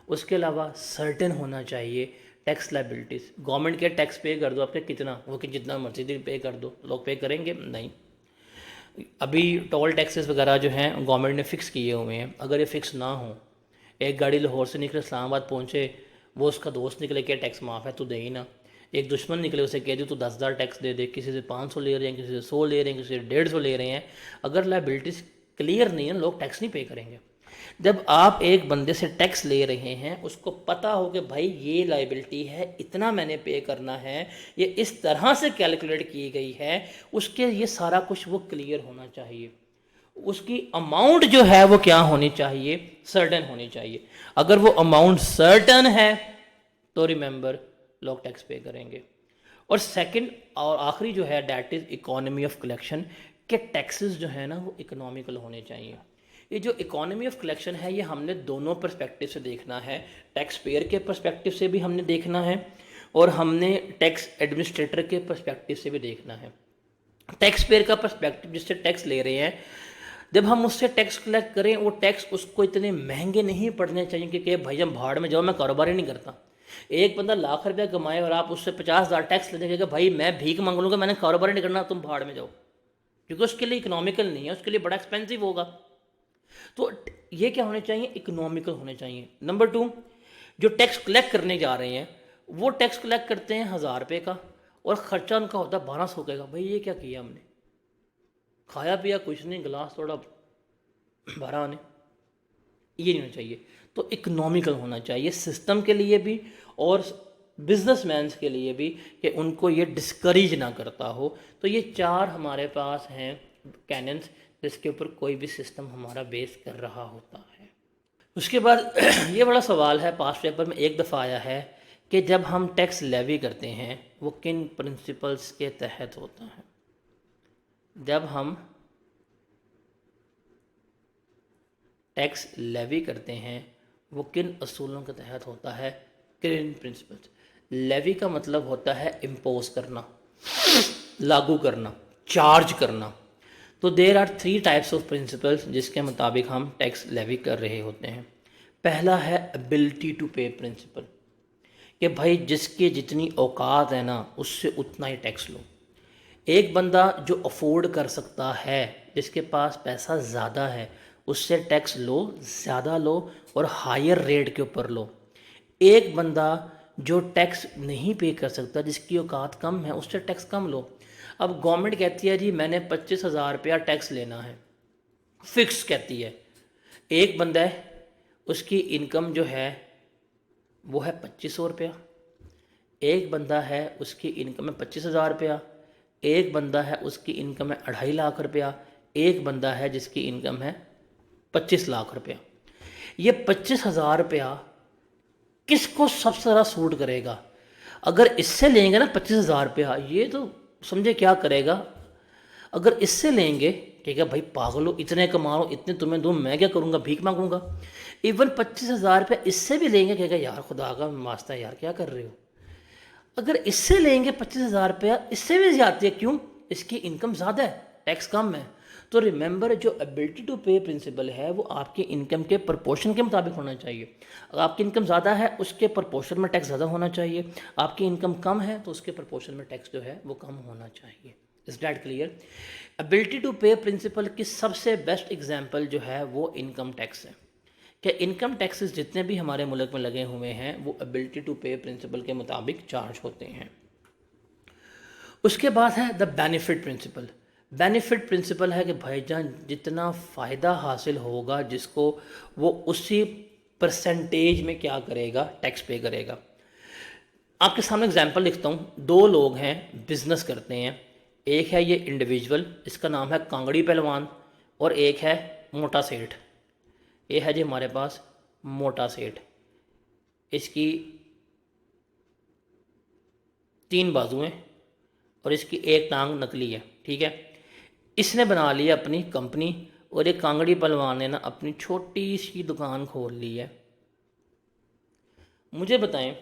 उसके अलावा सर्टेन होना चाहिए टैक्स लाइबिलिटीज़। गवर्नमेंट के टैक्स पे कर दो आपने कितना, वो कि जितना मर्जी दिन पे कर दो, लोग पे करेंगे नहीं। अभी टोल टैक्सेस वगैरह जो हैं गवर्नमेंट ने फ़िक्स किए हुए हैं, अगर ये फ़िक्स ना हो, एक गाड़ी लाहौर से निकले इस्लामाबाद पहुँचे, वो उसका दोस्त निकले कि टैक्स माफ़ है तो दे ही ना। एक दुश्मन निकले उसे कह दो तो 10,000 टैक्स दे दे, किसी से 500 ले रहे हैं, किसी से 100 ले रहे हैं, किसी से 150 ले रहे हैं। अगर लाइबिलिटीज़ क्लियर नहीं है, लोग टैक्स नहीं पे करेंगे। जब आप एक बंदे से टैक्स ले रहे हैं, उसको पता हो कि भाई ये लाइबिलिटी है, इतना मैंने पे करना है, ये इस तरह से कैलकुलेट की गई है, उसके ये सारा कुछ वो क्लियर होना चाहिए। उसकी अमाउंट जो है वो क्या होनी चाहिए, सर्टन होनी चाहिए। अगर वो अमाउंट सर्टन है तो रिमेंबर लोग टैक्स पे करेंगे। और सेकंड और आखिरी जो है that is economy of collection, के टैक्सेस जो है ना वो इकोनॉमिकल होने चाहिए। ये जो इकोनॉमी ऑफ कलेक्शन है ये हमने दोनों पर्सपेक्टिव से देखना है। टैक्स पेयर के पर्सपेक्टिव से भी हमने देखना है और हमने टैक्स एडमिनिस्ट्रेटर के पर्सपेक्टिव से भी देखना है। टैक्स पेयर का पर्सपेक्टिव, जिससे टैक्स ले रहे हैं, जब हम उससे टैक्स कलेक्ट करें, वो टैक्स उसको इतने महंगे नहीं पड़ने चाहिए कि भाई हम भाड़ में जाओ, मैं कारोबार ही नहीं करता। एक बंदा लाख रुपया कमाए और आप उससे 50,000 टैक्स ले देंगे कि भाई मैं भीख मांग लूँगा, मैंने कारोबार नहीं करना, तुम भाड़ में जाओ, क्योंकि उसके लिए इकोनॉमिकल नहीं है, उसके लिए बड़ा एक्सपेंसिव होगा। तो ये क्या होने चाहिए, इकोनॉमिकल होने चाहिए। नंबर 2, जो टैक्स कलेक्ट करने जा रहे हैं वो टैक्स कलेक्ट करते हैं 1,000 रुपये का और ख़र्चा उनका होता है 1200 का। भाई ये क्या किया हमने, खाया पिया कुछ नहीं, गिलास थोड़ा भरा हमने, ये नहीं होना चाहिए। तो इकोनॉमिकल होना चाहिए सिस्टम के लिए भी और बिजनेसमैन के लिए भी, कि उनको ये डिस्करेज ना करता हो। तो ये 4 हमारे पास हैं कैनन्स जिसके ऊपर कोई भी सिस्टम हमारा बेस कर रहा होता है। उसके बाद ये बड़ा सवाल है, पास्ट पेपर में एक दफ़ा आया है कि जब हम टैक्स लेवी करते हैं वो किन प्रिंसिपल्स के तहत होता है। जब हम टैक्स लेवी करते हैं वो किन असूलों के तहत होता है, किन प्रिंसिपल्स। लेवी का मतलब होता है इम्पोज करना, लागू करना, चार्ज करना। तो there are 3 types of principles जिसके मुताबिक हम टैक्स लेवी कर रहे होते हैं। पहला है एबिलिटी टू पे प्रिंसिपल, कि भाई जिसकी जितनी औकात है ना उससे उतना ही टैक्स लो। एक बंदा जो अफोर्ड कर सकता है, जिसके पास पैसा ज़्यादा है, उससे टैक्स लो, ज़्यादा लो और हायर रेट के ऊपर लो। एक बंदा जो टैक्स नहीं पे कर सकता, जिसकी औकात कम है, उससे टैक्स कम लो। अब गवर्नमेंट कहती है जी मैंने 25,000 रुपया टैक्स लेना है, फिक्स कहती है। एक बंदा है उसकी इनकम जो है वो है 2,500 रुपया, एक बंदा है उसकी इनकम है 25,000 रुपया, एक बंदा है उसकी इनकम है 2.5 लाख रुपया, एक बंदा है जिसकी इनकम है 25 लाख रुपया। ये 25,000 रुपया किसको सबसे ज़्यादा सूट करेगा? अगर इससे लेंगे ना 25,000 रुपया, ये तो समझे क्या करेगा। अगर इससे लेंगे, ठीक है भाई पागलो, इतने कमा लो, इतने तुम्हें दूँ, मैं क्या करूँगा, भीख मांगूंगा। इवन 25,000 रुपया इससे भी लेंगे, कहेगा यार खुदा का वास्ता है यार क्या कर रहे हो। अगर इससे लेंगे 25,000 रुपया, इससे भी ज़्यादा है, क्यों? इसकी इनकम ज़्यादा है, टैक्स कम है। तो रिमेंबर, जो एबिलिटी टू पे प्रिंसिपल है वो आपकी इनकम के प्रोपोर्शन के मुताबिक होना चाहिए। अगर आपकी इनकम ज़्यादा है उसके प्रोपोर्शन में टैक्स ज़्यादा होना चाहिए, आपकी इनकम कम है तो उसके प्रोपोर्शन में टैक्स जो है वो कम होना चाहिए। Is that clear? Ability to pay principle की सबसे बेस्ट एग्जाम्पल जो है वो इनकम टैक्स है, कि इनकम टैक्सेस जितने भी हमारे मुल्क में लगे हुए हैं वो एबिलिटी टू पे प्रिंसिपल के मुताबिक चार्ज होते हैं। उसके बाद है the benefit principle. Benefit principle है कि भाईजान जितना फ़ायदा हासिल होगा जिसको, वो उसी परसेंटेज में क्या करेगा, टैक्स पे करेगा। आपके सामने एग्जांपल लिखता हूँ। दो लोग हैं, बिजनेस करते हैं। एक है ये इंडिविजुअल, इसका नाम है कांगड़ी पहलवान, और एक है मोटा सेठ। ये है जी हमारे पास मोटा सेठ, इसकी 3 बाजुएं और इसकी एक टांग नकली है, ठीक है। इसने बना ली अपनी कंपनी, और एक कांगड़ी पहलवान ने ना अपनी छोटी सी दुकान खोल ली है। मुझे बताएं,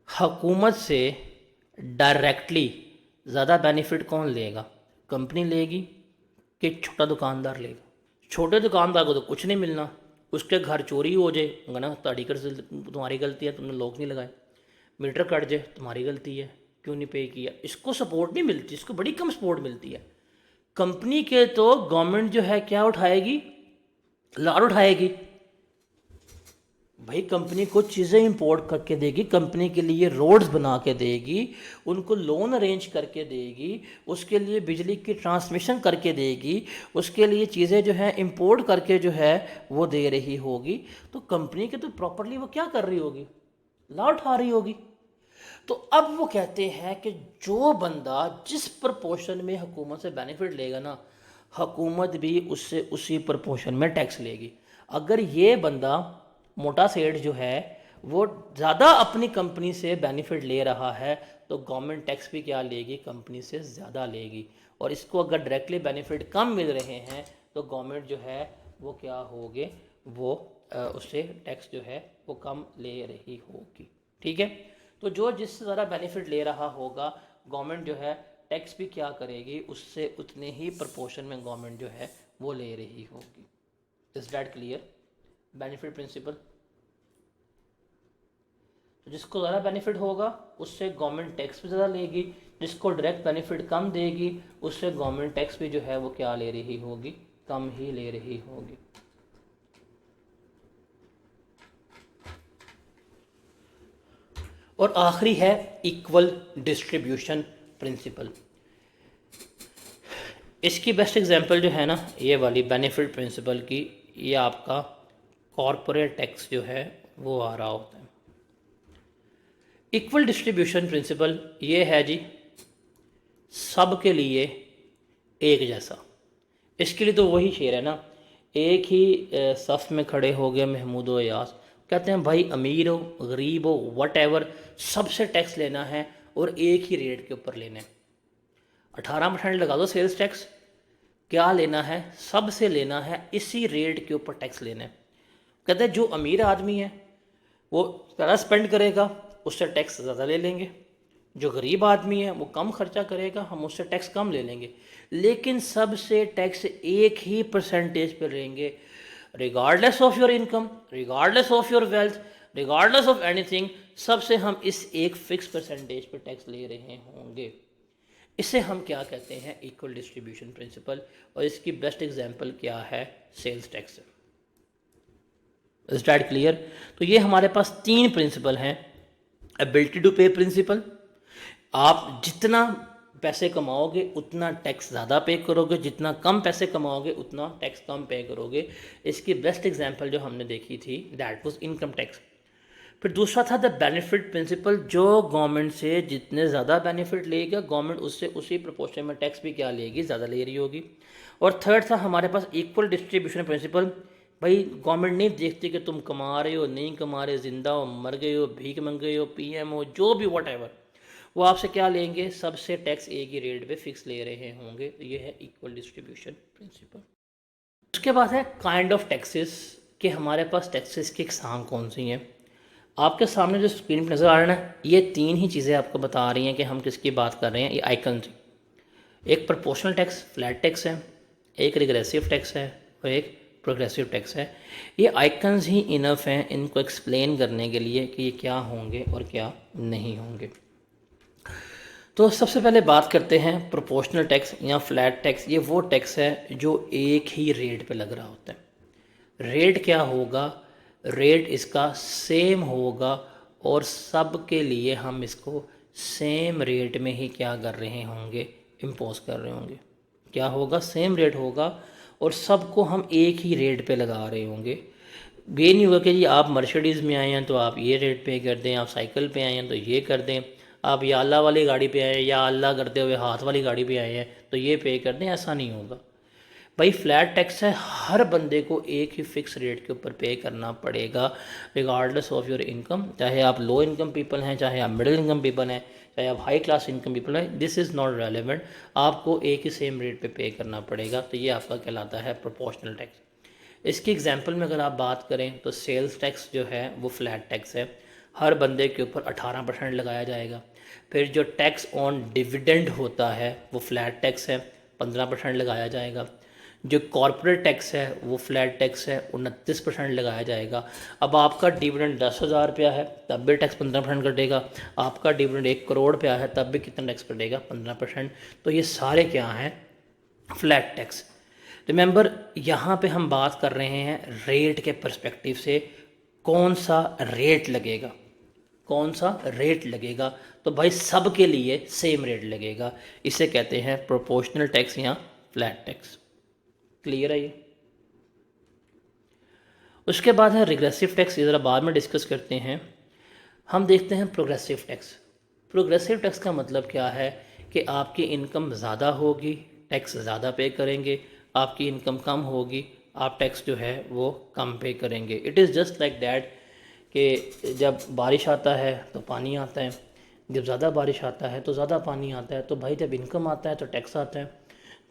हुकूमत से डायरेक्टली ज़्यादा बेनिफिट कौन लेगा? कंपनी लेगी कि छोटा दुकानदार लेगा? छोटे दुकानदार को तो कुछ नहीं मिलना, उसके घर चोरी हो जाए, ना तुम्हारी गलती है, तुमने लॉक नहीं लगाए। मीटर कट जाए, तुम्हारी गलती है, क्यों नहीं पे किया। इसको सपोर्ट नहीं मिलती, इसको बड़ी कम सपोर्ट मिलती है। कंपनी के तो गवर्नमेंट जो है क्या उठाएगी, लाड़ उठाएगी। भाई कंपनी को चीज़ें इंपोर्ट करके देगी, कंपनी के लिए रोड्स बना के देगी, उनको लोन अरेंज करके देगी, उसके लिए बिजली की ट्रांसमिशन करके देगी, उसके लिए चीज़ें जो है इंपोर्ट करके जो है वो दे रही होगी। तो कंपनी के तो प्रॉपरली वो क्या कर रही होगी, ला उठा रही होगी। तो अब वो कहते हैं कि जो बंदा जिस प्रपोर्शन में हुकूमत से बेनिफिट लेगा ना, हुकूमत भी उससे उसी प्रपोर्शन में टैक्स लेगी। अगर ये बंदा मोटा सेठ जो है वो ज़्यादा अपनी कंपनी से बेनिफिट ले रहा है, तो गवर्नमेंट टैक्स भी क्या लेगी, कंपनी से ज़्यादा लेगी। और इसको अगर डायरेक्टली बेनिफिट कम मिल रहे हैं तो गवर्नमेंट जो है वो क्या होगी, वो उससे टैक्स जो है वो कम ले रही होगी, ठीक है। तो जो जिससे ज़्यादा बेनिफिट ले रहा होगा, गवर्नमेंट जो है टैक्स भी क्या करेगी, उससे उतने ही प्रपोर्शन में गवर्नमेंट जो है वो ले रही होगी। Is that clear? Benefit principle. तो जिसको ज़्यादा बेनिफिट होगा उससे गवर्नमेंट टैक्स भी ज़्यादा लेगी, जिसको डायरेक्ट बेनिफिट कम देगी उससे गवर्नमेंट टैक्स भी जो है वो क्या ले रही होगी, कम ही ले रही होगी। और आखिरी है इक्वल डिस्ट्रीब्यूशन प्रिंसिपल। इसकी बेस्ट एग्जांपल जो है ना, ये वाली बेनिफिट प्रिंसिपल की, ये आपका कॉरपोरेट टैक्स जो है वो आ रहा होता है। इक्वल डिस्ट्रीब्यूशन प्रिंसिपल ये है जी, सब के लिए एक जैसा। इसके लिए तो वही शेर है ना, एक ही सफ़ में खड़े हो गए महमूद व यास, कहते हैं भाई अमीर हो गरीब हो वट एवर, सबसे टैक्स लेना है और एक ही रेट के ऊपर लेना है। 18% लगा दो सेल्स टैक्स, क्या लेना है, सबसे लेना है, इसी रेट के ऊपर टैक्स लेना है। कहते हैं जो अमीर आदमी है वो ज़्यादा स्पेंड करेगा, उससे टैक्स ज़्यादा ले लेंगे। जो गरीब आदमी है वो कम खर्चा करेगा, हम उससे टैक्स कम ले लेंगे। लेकिन सबसे टैक्स एक ही परसेंटेज पर लेंगे, regardless of your income, regardless of your wealth, regardless of anything, सबसे हम इस एक फिक्स परसेंटेज पर टैक्स ले रहे होंगे। इसे हम क्या कहते हैं, इक्वल डिस्ट्रीब्यूशन प्रिंसिपल। और इसकी बेस्ट एग्जांपल क्या है, sales tax. Is that clear? तो ये हमारे पास 3 प्रिंसिपल हैं। एबिलिटी टू पे प्रिंसिपल, आप जितना पैसे कमाओगे उतना टैक्स ज़्यादा पे करोगे, जितना कम पैसे कमाओगे उतना टैक्स कम पे करोगे। इसकी बेस्ट एग्जांपल जो हमने देखी थी दैट वाज इनकम टैक्स। फिर दूसरा था द बेनिफिट प्रिंसिपल, जो गवर्नमेंट से जितने ज़्यादा बेनिफिट लेगा गवर्नमेंट उससे उसी प्रोपोर्शन में टैक्स भी क्या लेगी, ज़्यादा ले रही होगी। और थर्ड था हमारे पास इक्वल डिस्ट्रीब्यूशन प्रिंसिपल। भाई गवर्नमेंट नहीं देखती कि तुम कमा रहे हो नहीं कमा रहे, जिंदा हो मर गए हो भीख मंग गए हो पीएम हो जो भी वट एवर, वो आपसे क्या लेंगे, सबसे टैक्स एक ही रेट पे फिक्स ले रहे होंगे। तो ये है इक्वल डिस्ट्रीब्यूशन प्रिंसिपल। उसके बाद है काइंड ऑफ टैक्सेस, कि हमारे पास टैक्सेस की इकसाम कौन सी हैं। आपके सामने जो स्क्रीन पर नज़र आ रहा है ना, ये तीन ही चीज़ें आपको बता रही हैं कि हम किसकी बात कर रहे हैं। ये आइकन, एक प्रोपोर्शनल टैक्स फ्लैट टैक्स है, एक रिग्रेसिव टैक्स है और एक प्रोग्रेसिव टैक्स है। ये आइकन्स ही इनफ हैं इनको एक्सप्लेन करने के लिए कि ये क्या होंगे और क्या नहीं होंगे। तो सबसे पहले बात करते हैं प्रोपोर्शनल टैक्स या फ्लैट टैक्स। ये वो टैक्स है जो एक ही रेट पे लग रहा होता है। रेट क्या होगा, रेट इसका सेम होगा और सब के लिए हम इसको सेम रेट में ही क्या कर रहे होंगे, इम्पोज कर रहे होंगे। क्या होगा, सेम रेट होगा और सबको हम एक ही रेट पे लगा रहे होंगे। ये नहीं होगा कि जी आप मर्सिडीज़ में आए हैं तो आप ये रेट पे कर दें, आप साइकिल पे आए हैं तो ये कर दें, आप या अल्लाह वाली गाड़ी पे आए हैं या अल्लाह करते हुए हाथ वाली गाड़ी पे आए हैं तो ये पे कर दें, ऐसा नहीं होगा। भाई फ्लैट टैक्स है, हर बंदे को एक ही फिक्स रेट के ऊपर पे करना पड़ेगा रिगार्डलेस ऑफ योर इनकम। चाहे आप लो इनकम पीपल हैं, चाहे आप मिडिल इनकम पीपल हैं, चाहे आप हाई क्लास इनकम पीपल हैं, दिस इज़ नॉट रेलिवेंट। आपको एक ही सेम रेट पे करना पड़ेगा। तो ये आपका कहलाता है प्रोपोर्शनल टैक्स। इसकी एग्जांपल में अगर आप बात करें तो सेल्स टैक्स जो है वो फ्लैट टैक्स है, हर बंदे के ऊपर 18% लगाया जाएगा। फिर जो टैक्स ऑन डिविडेंड होता है वो फ्लैट टैक्स है, 15% लगाया जाएगा। जो कॉरपोरेट टैक्स है वो फ्लैट टैक्स है, 29% लगाया जाएगा। अब आपका डिविडेंड 10,000 रुपया है तब भी टैक्स 15% कटेगा, आपका डिविडेंड 1 करोड़ रुपया है तब भी कितना टैक्स कटेगा, 15%। तो ये सारे क्या हैं, फ्लैट टैक्स। रिमेंबर यहाँ पे हम बात कर रहे हैं रेट के पर्सपेक्टिव से, कौन सा रेट लगेगा, कौन सा रेट लगेगा। तो भाई सब के लिए सेम रेट लगेगा, इसे कहते हैं प्रोपोर्शनल टैक्स या फ्लैट टैक्स। क्लियर है ये। उसके बाद है रिग्रेसिव टैक्स, ये ज़रा बाद में डिस्कस करते हैं। हम देखते हैं प्रोग्रेसिव टैक्स। प्रोग्रेसिव टैक्स का मतलब क्या है कि आपकी इनकम ज़्यादा होगी टैक्स ज़्यादा पे करेंगे, आपकी इनकम कम होगी आप टैक्स जो है वो कम पे करेंगे। It is just like that कि जब बारिश आता है तो पानी आता है, जब ज़्यादा बारिश आता है तो ज़्यादा पानी आता है। तो भाई जब इनकम आता है तो टैक्स आता है,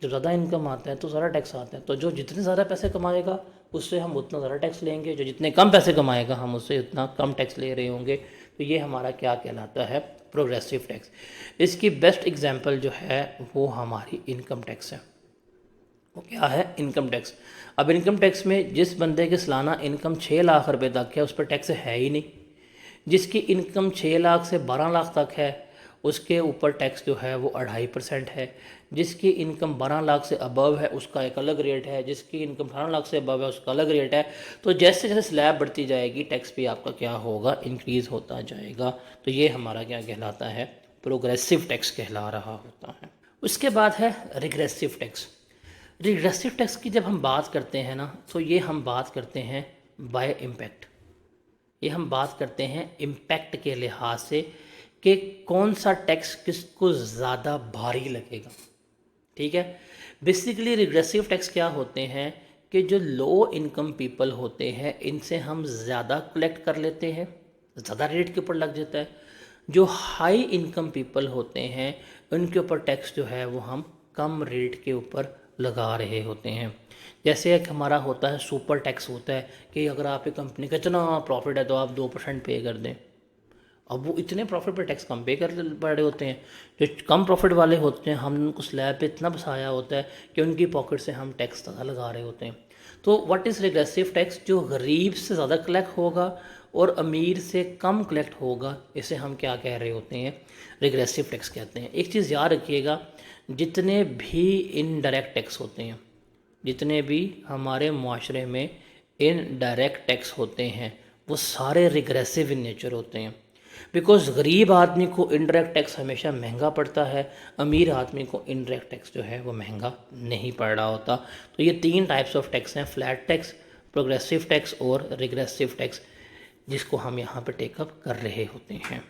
जब ज़्यादा इनकम आता है तो ज़्यादा टैक्स आता है। तो जो जितने ज़्यादा पैसे कमाएगा उससे हम उतना ज़्यादा टैक्स लेंगे, जो जितने कम पैसे कमाएगा हम उससे उतना कम टैक्स ले रहे होंगे। तो ये हमारा क्या कहलाता है, प्रोग्रेसिव टैक्स। इसकी बेस्ट एग्जांपल जो है वो हमारी इनकम टैक्स है। वो क्या है, इनकम टैक्स। अब इनकम टैक्स में जिस बंदे की सालाना इनकम 6 लाख रुपए तक है उस पर टैक्स है ही नहीं। जिसकी इनकम 6 लाख से 12 लाख तक है उसके ऊपर टैक्स जो है वो 2.5% है। जिसकी इनकम 12 लाख से अबव है उसका एक अलग रेट है, जिसकी इनकम 18 लाख से अबव है उसका अलग रेट है। तो जैसे जैसे स्लैब बढ़ती जाएगी टैक्स भी आपका क्या होगा, इंक्रीज़ होता जाएगा। तो ये हमारा क्या कहलाता है, प्रोग्रेसिव टैक्स कहला रहा होता है। उसके बाद है रिग्रेसिव टैक्स। रिग्रेसिव टैक्स की जब हम बात करते हैं ना तो ये हम बात करते हैं बाय इम्पैक्ट। ये हम बात करते हैं इम्पैक्ट के लिहाज से कि कौन सा टैक्स किसको ज़्यादा भारी लगेगा। ठीक है, बेसिकली रिग्रेसिव टैक्स क्या होते हैं कि जो लो इनकम पीपल होते हैं इनसे हम ज़्यादा कलेक्ट कर लेते हैं, ज़्यादा रेट के ऊपर लग जाता है। जो हाई इनकम पीपल होते हैं उनके ऊपर टैक्स जो है वो हम कम रेट के ऊपर लगा रहे होते हैं। जैसे एक हमारा होता है सुपर टैक्स होता है कि अगर आपकी कंपनी का इतना प्रॉफिट है तो आप 2% पे कर दें। अब वो इतने प्रॉफिट पे टैक्स कम पे कर पड़े होते हैं। जो कम प्रॉफिट वाले होते हैं हम उनको स्लैब पे इतना बसाया होता है कि उनकी पॉकेट से हम टैक्स ज़्यादा लगा रहे होते हैं। तो व्हाट इज़ रिग्रेसिव टैक्स, जो गरीब से ज़्यादा कलेक्ट होगा और अमीर से कम कलेक्ट होगा, इसे हम क्या कह रहे होते हैं, रिग्रेसिव टैक्स कहते हैं। एक चीज़ याद रखिएगा, जितने भी इनडायरेक्ट टैक्स होते हैं, जितने भी हमारे माशरे में इनडायरेक्ट टैक्स होते हैं वो सारे रिग्रेसिव इन नेचर होते हैं। बिकॉज गरीब आदमी को इनडायरेक्ट टैक्स हमेशा महंगा पड़ता है, अमीर आदमी को इनडायरेक्ट टैक्स जो है वो महंगा नहीं पड़ रहा होता। तो ये 3 टाइप्स ऑफ टैक्स हैं, फ्लैट टैक्स, प्रोग्रेसिव टैक्स और रिग्रेसिव टैक्स। जिसको हम यहाँ पे टेकअप कर रहे होते हैं।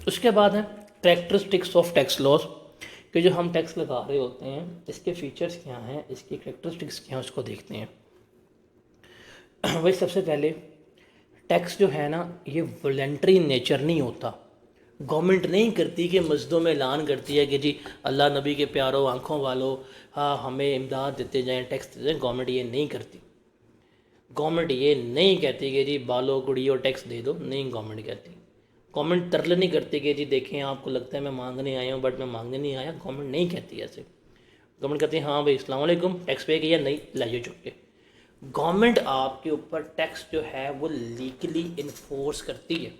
उसके बाद है कैरेक्टरिस्टिक्स ऑफ टैक्स लॉज, कि जो हम टैक्स लगा रहे होते हैं इसके फीचर्स क्या हैं, इसकी कैरेक्टरिस्टिक्स क्या हैं, उसको देखते हैं। वही सबसे पहले टैक्स जो है ना ये वॉलेंट्री नेचर नहीं होता। गवर्नमेंट नहीं करती कि मस्जिदों में ऐलान करती है कि जी अल्लाह नबी के प्यारों आँखों वालों हाँ हमें इमदाद देते जाएं, टैक्स देते जाएं। गवर्नमेंट ये नहीं करती। गवर्नमेंट ये नहीं कहती कि जी बालो कुड़ियों टैक्स दे दो, नहीं गवर्नमेंट कहती। गवर्नमेंट तरले नहीं करती कि जी देखें आपको लगता है मैं मांगने आया हूँ बट मैं मांगने नहीं आया। गवर्नमेंट नहीं कहती ऐसे। गवर्नमेंट कहती है हाँ भाई अस्सलाम वालेकुम टैक्स पे किया, नहीं लाइए चुप के। गवर्नमेंट आपके ऊपर टैक्स जो है वो लीगली इन्फोर्स करती है।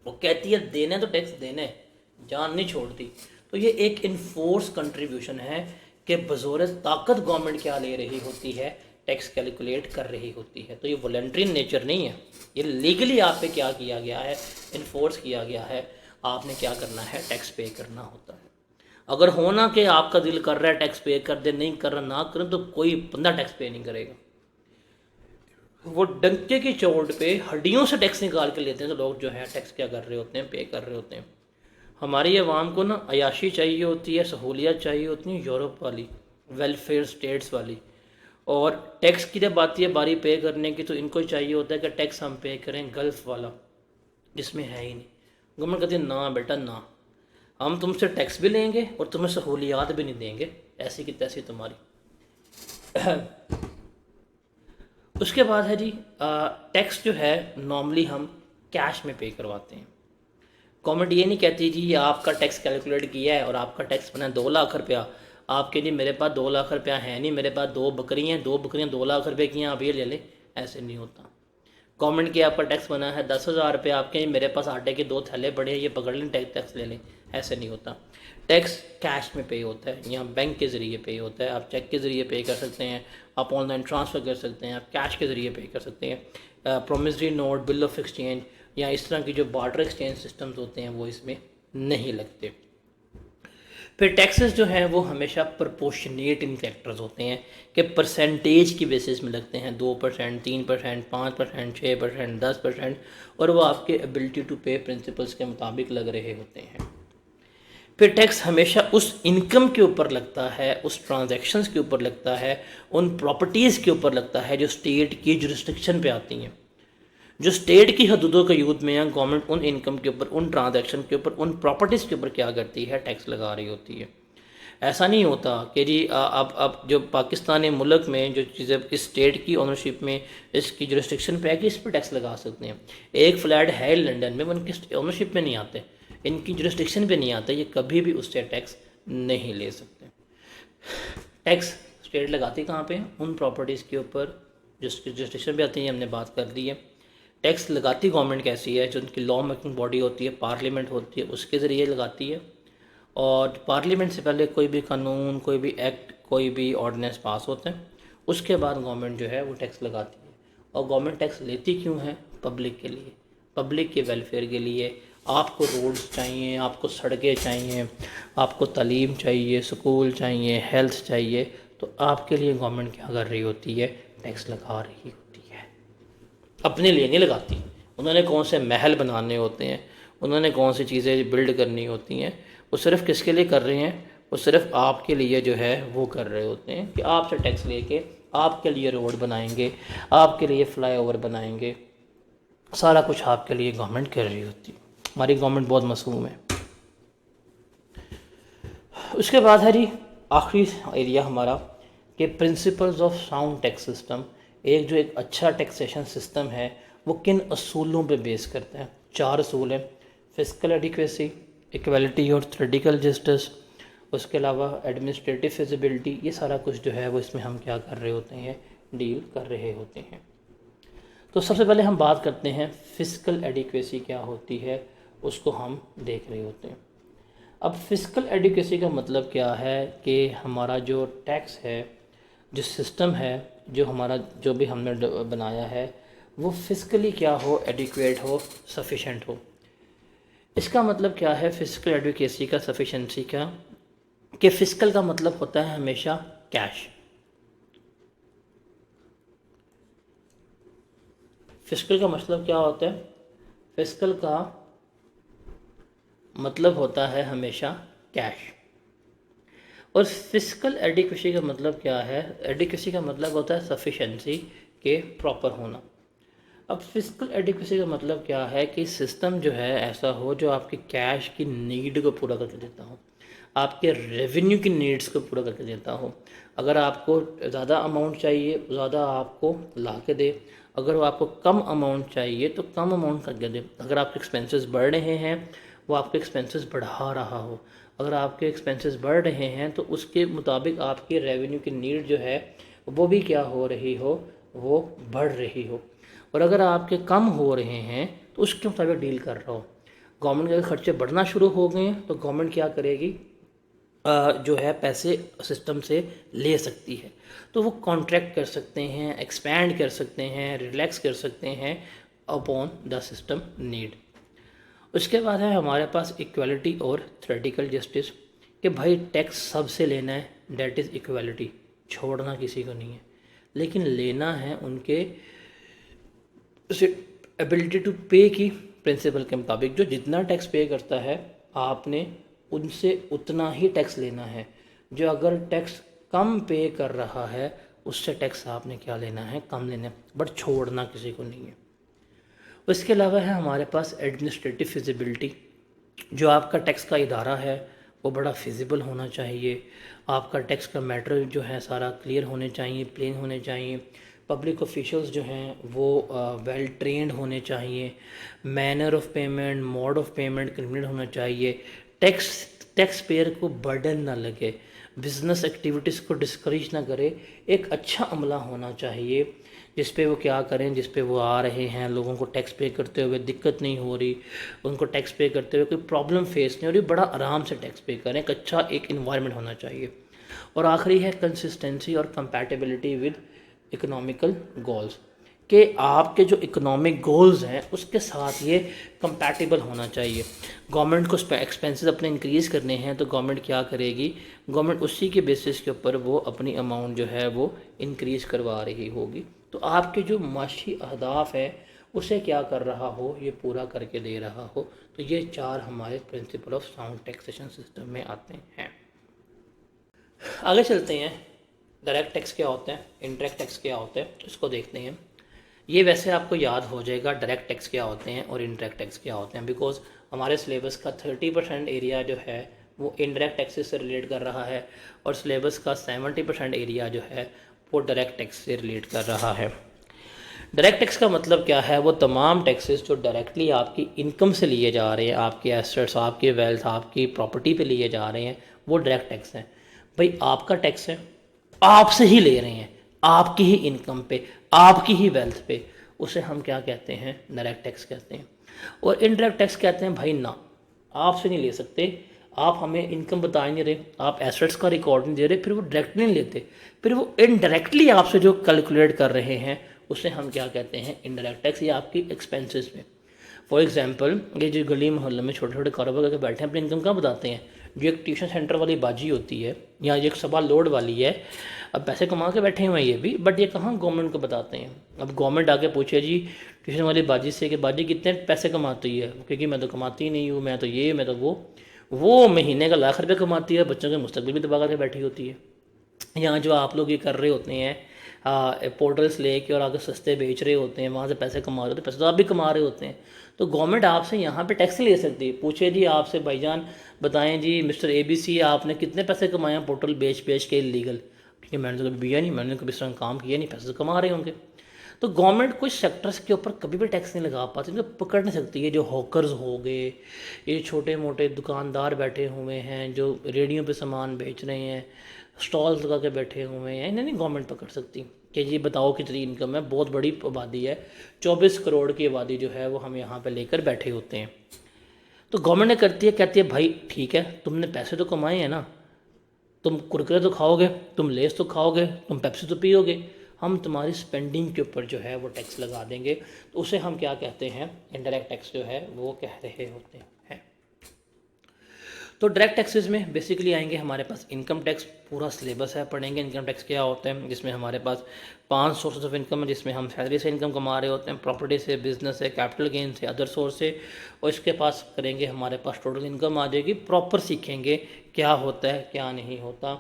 वो कहती है देना है तो टैक्स देना है, जान नहीं छोड़ती। तो ये एक इन्फोर्स कंट्रीब्यूशन है कि बज़ोर ताकत गवर्नमेंट क्या ले रही होती है, टैक्स कैलकुलेट कर रही होती है। तो ये वॉलंटरी नेचर नहीं है, ये लीगली आप पे क्या किया गया है, इन्फोर्स किया गया है। आपने क्या करना है, टैक्स पे करना होता है। अगर होना कि आपका दिल कर रहा है टैक्स पे कर दे, नहीं कर रहा ना करें, तो कोई बंदा टैक्स पे नहीं करेगा। वो डंके की चोट पे हड्डियों से टैक्स निकाल के लेते हैं। तो लोग जो है टैक्स क्या कर रहे होते हैं, पे कर रहे होते हैं। हमारी आवाम को ना अयाशी चाहिए होती है, सहूलियत चाहिए होती है यूरोप वाली, वेलफेयर स्टेट्स वाली। और टैक्स की जब आती है बारी पे करने की तो इनको चाहिए होता है कि टैक्स हम पे करें गल्फ़ वाला, जिसमें है ही नहीं। गवर्नमेंट कहती है ना बेटा ना, हम तुमसे टैक्स भी लेंगे और तुम्हें सहूलियात भी नहीं देंगे, ऐसी की तैसी तुम्हारी। उसके बाद है जी टैक्स जो है नॉर्मली हम कैश में पे करवाते हैं। गवर्नमेंट ये नहीं कहती जी आपका टैक्स कैलकुलेट किया है और आपका टैक्स बना 2 लाख रुपया, आपके लिए मेरे पास 2 लाख रुपया है नहीं, मेरे पास 2 बकरियाँ हैं, 2 बकरियाँ 2 लाख रुपये की हैं, आप ये ले लें। ऐसे नहीं होता। गवर्नमेंट के आपका टैक्स बना है 10,000 रुपये, आपके मेरे पास आटे के 2 थैले बड़े हैं, ये पकड़ लें टैक्स ले लें। ऐसे नहीं होता। टैक्स कैश में पे होता है, यहाँ बैंक के ज़रिए पे होता है। आप चेक के ज़रिए पे कर सकते हैं, आप ऑनलाइन ट्रांसफ़र कर सकते हैं, आप कैश के ज़रिए पे कर सकते हैं। Promissory note, bill of exchange या इस तरह की जो बार्टर एक्सचेंज सिस्टम्स होते हैं वो इसमें नहीं लगते। फिर टैक्सेस जो हैं वो हमेशा प्रोपोर्शनेट इन फैक्टर्स होते हैं कि परसेंटेज की बेसिस में लगते हैं। 2%, 3%, 5%, 6%, 10%, और वो आपके एबिलिटी टू पे प्रिंसिपल्स के मुताबिक लग रहे होते हैं। फिर टैक्स हमेशा उस इनकम के ऊपर लगता है, उस ट्रांजैक्शंस के ऊपर लगता है, उन प्रॉपर्टीज़ के ऊपर लगता है जो स्टेट की जुरिस्डिक्शन पे आती हैं। जो स्टेट की हदूदों के यूद में है, गवर्नमेंट उन इनकम के ऊपर, उन ट्रांजैक्शन के ऊपर, उन प्रॉपर्टीज़ के ऊपर क्या करती है, टैक्स लगा रही होती है। ऐसा नहीं होता कि जी अब जो पाकिस्तानी मुल्क में जो चीज़ें इस स्टेट की ओनरशिप में, इसकी जुरिस्डिक्शन पे है कि इस पर टैक्स लगा सकते हैं। एक फ्लैट है लंदन में, वो इनकी ओनरशिप में नहीं आते, इनकी जुरिस्डिक्शन पे नहीं आते, ये कभी भी उससे टैक्स नहीं ले सकते। टैक्स स्टेट लगाती कहाँ पे, उन प्रॉपर्टीज़ के ऊपर जिसकी जुरिस्डिक्शन पे आती है, हमने बात कर दी है। टैक्स लगाती गवर्नमेंट कैसी है, जो उनकी लॉ मेकिंग बॉडी होती है, पार्लियामेंट होती है, उसके ज़रिए लगाती है। और पार्लियामेंट से पहले कोई भी कानून, कोई भी एक्ट, कोई भी ऑर्डिनेंस पास होते हैं, उसके बाद गवर्नमेंट जो है वो टैक्स लगाती है। और गवर्नमेंट टैक्स लेती क्यों है, पब्लिक के लिए, पब्लिक के वेलफेयर के लिए। आपको रोड्स चाहिए, आपको सड़कें चाहिए, आपको तालीम चाहिए, स्कूल चाहिए, हेल्थ चाहिए, तो आपके लिए गवर्नमेंट क्या कर रही होती है, टैक्स लगा रही होती है। अपने लिए नहीं लगाती। उन्होंने कौन से महल बनाने होते हैं, उन्होंने कौन सी चीज़ें बिल्ड करनी होती हैं, वो सिर्फ किसके लिए कर रहे हैं, वो सिर्फ आपके लिए जो है वो कर रहे होते हैं कि आपसे टैक्स लेके आपके लिए रोड बनाएंगे, आपके लिए फ्लाईओवर बनाएंगे, सारा कुछ आपके लिए गवर्नमेंट कर रही होती है। हमारी गवर्नमेंट बहुत मासूम है। उसके बाद है जी आखिरी एरिया हमारा कि principles of sound tax system. एक अच्छा टैक्सेशन सिस्टम है वो किन असूलों पे बेस करता है। 4 असूल हैं, फिस्कल एडिक्वेसी, इक्वलिटी और थ्योरेटिकल जस्टिस, उसके अलावा एडमिनिस्ट्रेटिव फिजिबिलिटी। ये सारा कुछ जो है वो इसमें हम क्या कर रहे होते हैं, डील कर रहे होते हैं। तो सबसे पहले हम बात करते हैं फिस्कल एडिक्वेसी क्या होती है, उसको हम देख रहे होते हैं। अब फिस्कल एडिक्वेसी का मतलब क्या है कि हमारा जो टैक्स है, जो सिस्टम है, जो हमारा जो भी हमने बनाया है, वो फिस्कली क्या हो, एडिक्वेट हो, सफिशेंट हो। इसका मतलब क्या है फिस्कल एडिक्वेसी का, सफिशेंसी का, कि फिस्कल का मतलब होता है हमेशा कैश। फिस्कल का मतलब क्या होता है? फिस्कल का मतलब होता है हमेशा कैश। और फिस्कल एडिक्वेसी का मतलब क्या है? एडिक्वेसी का मतलब होता है सफिशेंसी के प्रॉपर होना। अब फिस्कल एडिक्वेसी का मतलब क्या है कि सिस्टम जो है ऐसा हो जो आपकी कैश की नीड को पूरा करके देता हो, आपके रेवेन्यू की नीड्स को पूरा करके देता हो। अगर आपको ज़्यादा अमाउंट चाहिए, ज़्यादा आपको ला के दे। अगर वो आपको कम अमाउंट चाहिए तो कम अमाउंट करके दे। अगर आपके एक्सपेंसेस बढ़ रहे हैं, वो आपके एक्सपेंसेस बढ़ा रहा हो। अगर आपके एक्सपेंसेस बढ़ रहे हैं तो उसके मुताबिक आपकी रेवेन्यू की नीड जो है वो भी क्या हो रही हो, वो बढ़ रही हो। और अगर आपके कम हो रहे हैं तो उसके मुताबिक डील कर रहा हो। गवर्नमेंट के अगर खर्चे बढ़ना शुरू हो गए हैं तो गवर्नमेंट क्या करेगी, जो है पैसे सिस्टम से ले सकती है। तो वो कॉन्ट्रैक्ट कर सकते हैं, एक्सपैंड कर सकते हैं, रिलैक्स कर सकते हैं अपॉन द सिस्टम नीड। उसके बाद है हमारे पास इक्वालिटी और थ्योरेटिकल जस्टिस, कि भाई टैक्स सबसे लेना है, डेट इज़ इक्वालिटी, छोड़ना किसी को नहीं है, लेकिन लेना है उनके एबिलिटी टू पे की प्रिंसिपल के मुताबिक। जो जितना टैक्स पे करता है आपने उनसे उतना ही टैक्स लेना है। जो अगर टैक्स कम पे कर रहा है उससे टैक्स आपने क्या लेना है, कम लेना है, बट छोड़ना किसी को नहीं है। उसके अलावा है हमारे पास एडमिनिस्ट्रेटिव फिजिबिलिटी। जो आपका टैक्स का इदारा है वो बड़ा फिजिबल होना चाहिए। आपका टैक्स का मैटर जो है सारा क्लियर होने चाहिए, प्लेन होने चाहिए। पब्लिक ऑफिशियल्स जो हैं वो वेल ट्रेंड होने चाहिए। Manner of payment, mode of payment convenient होना चाहिए। टैक्स पेयर को बर्डन ना लगे, बिजनेस एक्टिविटीज़ को डिस्करेज ना करे। एक अच्छा अमला होना चाहिए जिस पे वो क्या करें, जिस पे वो आ रहे हैं, लोगों को टैक्स पे करते हुए दिक्कत नहीं हो रही, उनको टैक्स पे करते हुए कोई प्रॉब्लम फेस नहीं हो रही, बड़ा आराम से टैक्स पे करें। एक अच्छा एक इन्वायरमेंट होना चाहिए। और आखिरी है कंसिस्टेंसी और कंपैटिबिलिटी विद इकोनॉमिकल गोल्स, कि आपके जो इकोनॉमिक गोल्स हैं उसके साथ ये कंपैटिबल होना चाहिए। गवर्नमेंट को एक्सपेंसेस अपने इंक्रीज़ करने हैं तो गवर्नमेंट क्या करेगी, गवर्नमेंट उसी के बेसिस के ऊपर वो अपनी अमाउंट जो है वो इंक्रीज़ करवा रही होगी। तो आपके जो माशी अहदाफ है उसे क्या कर रहा हो, ये पूरा करके दे रहा हो। तो ये चार हमारे principle of sound taxation system में आते हैं। आगे चलते हैं, डायरेक्ट टैक्स क्या होते हैं, इनडायरेक्ट टैक्स क्या होते हैं, इसको देखते हैं। ये वैसे आपको याद हो जाएगा डायरेक्ट टैक्स क्या होते हैं और इनडायरेक्ट टैक्स क्या होते हैं, बिकॉज हमारे सिलेबस का 30% एरिया जो है वो इनडायरेक्ट टैक्सेस से रिलेट कर रहा है और सिलेबस का 70% एरिया जो है वो डायरेक्ट टैक्स से रिलेट कर रहा है। डायरेक्ट टैक्स का मतलब क्या है, वो तमाम टैक्सेस जो डायरेक्टली आपकी इनकम से लिए जा रहे हैं, आपके एसेट्स, आपके वेल्थ, आपकी प्रॉपर्टी पे लिए जा रहे हैं, वो डायरेक्ट टैक्स हैं। भाई आपका टैक्स है, आपसे ही ले रहे हैं, आपकी ही इनकम पे, आपकी ही वेल्थ पे, उसे हम क्या कहते हैं, डायरेक्ट टैक्स कहते हैं। और इनडायरेक्ट टैक्स कहते हैं भाई ना, आपसे नहीं ले सकते, आप हमें इनकम बता नहीं रहे, आप एसेट्स का रिकॉर्ड नहीं दे रहे, फिर वो डायरेक्ट नहीं लेते, फिर वो इनडायरेक्टली आपसे जो कैलकुलेट कर रहे हैं उसे हम क्या कहते हैं, इनडायरेक्ट टैक्स, या आपकी एक्सपेंसेस में। फॉर एग्जांपल ये जो गली मोहल्ले में छोटे छोटे कारोबार करके बैठे हैं अपनी इनकम कहाँ बताते हैं, जो एक ट्यूशन सेंटर वाली बाजी होती है या एक सभा लोड वाली है, अब पैसे कमा के बैठे हुए हैं ये भी, बट ये कहाँ गवर्नमेंट को बताते हैं। अब गवर्नमेंट आके पूछे जी ट्यूशन वाली बाजी से कि बाजी कितने पैसे कमाती है, क्योंकि मैं तो कमाती नहीं हूँ, मैं तो ये, मैं तो वो महीने का लाख रुपये कमाती है, बच्चों के मुस्तकबिल भी तबाह करके बैठी होती है। यहाँ जो आप लोग ये कर रहे होते हैं पोर्टल्स लेके और आगे सस्ते बेच रहे होते हैं, वहाँ से पैसे कमा रहे होते हैं, पैसे तो आप भी कमा रहे होते हैं। तो गवर्नमेंट आपसे यहाँ पे टैक्स नहीं ले सकती, पूछे जी आपसे भाईजान बताएं जी मिस्टर ABC आपने कितने पैसे कमाए हैं पोर्टल बेच के इलीगल, ठीक है मैंने तो कभी बिया नहीं, मैंने कभी इस तरह काम किया नहीं, पैसे तो कमा रहे होंगे। तो गवर्नमेंट कुछ सेक्टर्स के ऊपर कभी भी टैक्स नहीं लगा पाती, इनको पकड़ नहीं सकती है। जो हॉकर्स हो गए, ये छोटे मोटे दुकानदार बैठे हुए हैं जो रेडियो पे सामान बेच रहे हैं, स्टॉल्स लगा के बैठे हुए हैं, इन्हें नहीं गवर्नमेंट पकड़ सकती कि जी बताओ कितनी इनकम है, बहुत बड़ी आबादी है, 24 करोड़ की आबादी जो है वो हम यहाँ पे लेकर बैठे होते हैं। तो गवर्नमेंट ने करती है, कहती है भाई ठीक है तुमने पैसे तो कमाए हैं ना, तुम कुरकुरे तो खाओगे, तुम लेस तो खाओगे, तुम पेप्सी तो पियोगे, हम तुम्हारी स्पेंडिंग के ऊपर जो है वो टैक्स लगा देंगे। तो उसे हम क्या कहते हैं, इनडायरेक्ट टैक्स जो है वो कह रहे होते हैं। तो डायरेक्ट टैक्सेस में बेसिकली आएंगे हमारे पास इनकम टैक्स, पूरा सिलेबस है, पढ़ेंगे इनकम टैक्स क्या होता है, जिसमें हमारे पास 5 सोर्सेज ऑफ इनकम है, जिसमें हम सैलरी से इनकम कमा रहे होते हैं, प्रॉपर्टी से, बिजनेस से, कैपिटल गेन से, अदर सोर्स से, और इसके पास करेंगे हमारे पास टोटल इनकम आ जाएगी। प्रॉपर सीखेंगे क्या होता है क्या नहीं होता,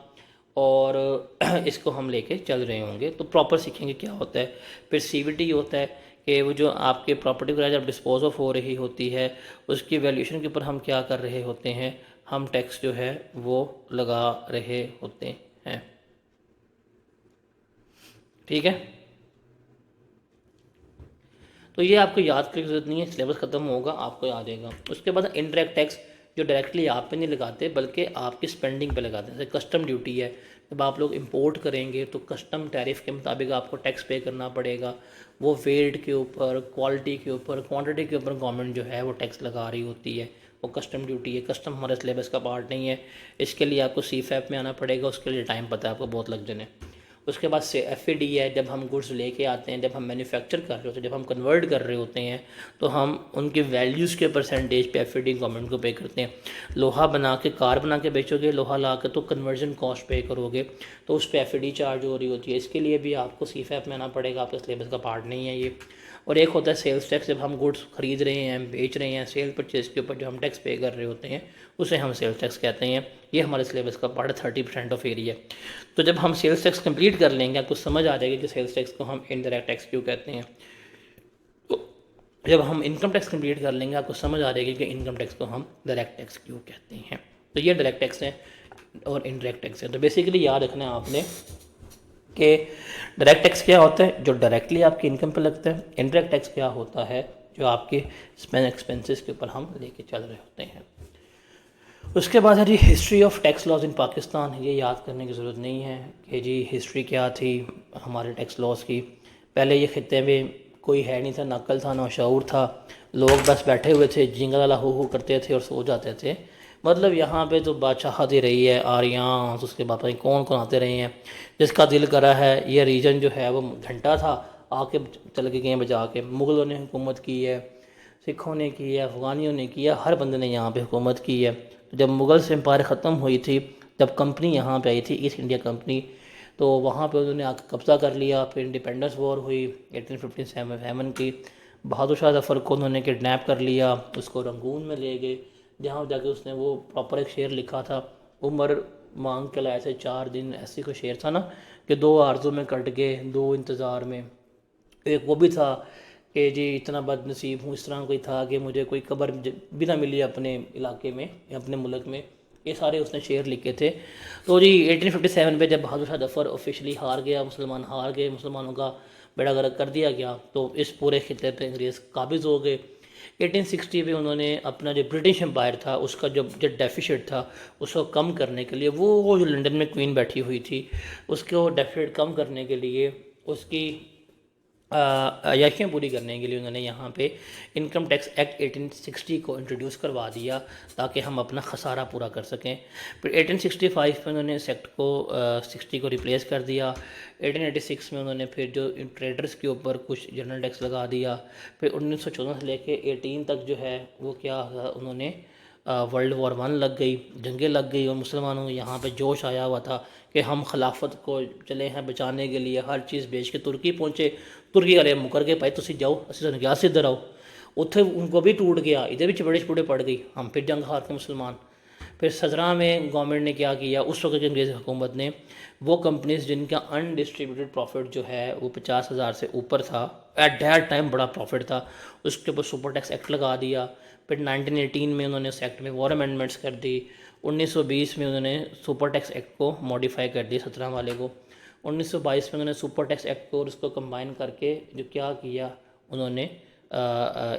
और इसको हम लेके चल रहे होंगे तो प्रॉपर सीखेंगे क्या होता है। फिर सीवीटी होता है कि वो जो आपके प्रॉपर्टी वगैरह जब डिस्पोज ऑफ हो रही होती है उसकी वैल्यूएशन के ऊपर हम क्या कर रहे होते हैं, हम टैक्स जो है वो लगा रहे होते हैं। ठीक है, तो ये आपको याद करने की जरूरत नहीं है, सिलेबस खत्म होगा आपको याद आएगा। उसके बाद इनडायरेक्ट टैक्स जो डायरेक्टली आप पे नहीं लगाते बल्कि आपकी स्पेंडिंग पे लगाते हैं। जैसे कस्टम ड्यूटी है, जब आप लोग इंपोर्ट करेंगे तो कस्टम टैरिफ के मुताबिक आपको टैक्स पे करना पड़ेगा। वो वेट के ऊपर, क्वालिटी के ऊपर, क्वांटिटी के ऊपर गवर्नमेंट जो है वो टैक्स लगा रही होती है, वो कस्टम ड्यूटी है। कस्टम हमारे सिलेबस का पार्ट नहीं है, इसके लिए आपको CFAP में आना पड़ेगा, उसके लिए टाइम पता है आपको बहुत लग जाने। उसके बाद से FAD है, जब हम गुड्स लेके आते हैं, जब हम मैन्युफैक्चर कर रहे होते हैं, जब हम कन्वर्ट कर रहे होते हैं तो हम उनके वैल्यूज़ के परसेंटेज पे FAD गवर्नमेंट को पे करते हैं। लोहा बना के, कार बना के बेचोगे, लोहा ला के, तो कन्वर्जन कॉस्ट पे करोगे तो उस पर FAD चार्ज हो रही होती है। इसके लिए भी आपको CFAP में आना पड़ेगा, आपके सिलेबस का पार्ट नहीं है ये। और एक होता है सेल्स टैक्स, जब हम गुड्स खरीद रहे हैं, बेच रहे हैं, सेल परचेज के ऊपर जो हम टैक्स पे कर रहे होते हैं उसे हम सेल्स टैक्स कहते हैं। ये हमारे सिलेबस का पार्ट है, 30% ऑफ एरिया। तो जब हम सेल्स टैक्स कंप्लीट कर लेंगे आपको समझ आ जाएगी कि सेल्स टैक्स को हम इनडायरेक्ट टैक्स क्यों कहते हैं। तो जब हम इनकम टैक्स कंप्लीट कर लेंगे आपको समझ आ जाएगी कि इनकम टैक्स को हम डायरेक्ट टैक्स क्यों कहते हैं। तो ये डायरेक्ट टैक्स है और इनडायरेक्ट टैक्स है। तो बेसिकली याद रखना है आपने कि डायरेक्ट टैक्स क्या होता है, जो डायरेक्टली आपकी इनकम पे लगता है। इनडायरेक्ट टैक्स क्या होता है, जो आपके एक्सपेंसेस के ऊपर हम लेके चल रहे होते हैं। उसके बाद है जी हिस्ट्री ऑफ टैक्स लॉज इन पाकिस्तान। ये याद करने की ज़रूरत नहीं है कि जी हिस्ट्री क्या थी हमारे टैक्स लॉज की। पहले ये खित्ते में कोई है नहीं था, ना अक्ल था ना शऊर था, लोग बस बैठे हुए थे, जिंगला हो करते थे और सो जाते थे। मतलब यहाँ पे तो बादशाहती रही है आर्यान, उसके बाद पता नहीं कौन कौन आते रहे हैं, जिसका दिल करा है। ये रीजन जो है वो घंटा था, आके चल के गए बजा के। मुग़लों ने हुकूमत की है, सिखों ने की है, अफ़गानियों ने की है, हर बंदे ने यहाँ पे हुकूमत की है। तो जब मुग़ल से एम्पायर ख़त्म हुई थी, जब कंपनी यहाँ पे आई थी, ईस्ट इंडिया कंपनी, तो वहाँ पे उन्होंने आकर कब्ज़ा कर लिया। फिर इंडिपेंडेंस वॉर हुई 1857 की। बहादुर शाह ज़फ़र को उन्होंने किडनैप कर लिया, उसको रंगून में ले गए, जहाँ जाके उसने वो प्रॉपर एक शेर लिखा था, उम्र मांग के लाए थे 4 दिन, ऐसी कोई शेर था ना कि 2 आरज़ू में कट गए 2 इंतज़ार में। एक वो भी था कि जी इतना बदनसीब हूँ, इस तरह कोई था कि मुझे कोई कब्र भी ना मिली अपने इलाके में या अपने मुल्क में। ये सारे उसने शेर लिखे थे। तो जी 1857 पे जब बहादुर शाह जफ़र ऑफिशियली हार गया, मुसलमान हार गए, मुसलमानों का बेड़ा गर्क कर दिया गया, तो इस पूरे खिते पे अंग्रेज़ काबिज़ हो गए। 1860 में उन्होंने अपना जो ब्रिटिश एम्पायर था उसका जो डेफिसिट था उसको कम करने के लिए, वो जो लंदन में क्वीन बैठी हुई थी उसको डेफिसिट कम करने के लिए, उसकी अयाशियाँ पूरी करने के लिए उन्होंने यहाँ पे इनकम टैक्स एक्ट 1860 को इंट्रोड्यूस करवा दिया ताकि हम अपना खसारा पूरा कर सकें। फिर 1865 में उन्होंने इस एक्ट को 60 को रिप्लेस कर दिया। 1886 में उन्होंने फिर जो ट्रेडर्स के ऊपर कुछ जनरल टैक्स लगा दिया। फिर 1914 से लेके 18 तक जो है वो क्या उन्होंने वर्ल्ड वॉर 1 लग गई, जंगें लग गई और मुसलमानों को यहाँ पे जोश आया हुआ था कि हम खिलाफत को चले हैं बचाने के लिए। हर चीज़ बेच के तुर्की पहुँचे, तुर्की वाले मुकर के भाई तुम जाओ असं क्या से इधर आओ, उत्थे उनको भी टूट गया, इधर भी चपड़े चपड़े पड़ गई, हम फिर जंग हार के मुसलमान। फिर 17 में गवर्नमेंट ने क्या किया, उस वक्त की अंग्रेज़ हुकूमत ने वो कंपनीज जिनका अनडिस्ट्रीब्यूटेड प्रॉफिट जो है वो 50,000 से ऊपर था, एट दैट टाइम बड़ा प्रॉफिट था, उसके ऊपर सुपर टैक्स एक्ट लगा दिया। फिर 1918 में उन्होंने उस एक्ट में वॉर अमेंडमेंट्स कर दी। 1920 में उन्होंने सुपर टैक्स एक्ट को मॉडिफाई कर दिया 17 वाले को। 1922 में उन्होंने सुपर टैक्स एक्ट को और उसको कंबाइन करके जो क्या किया उन्होंने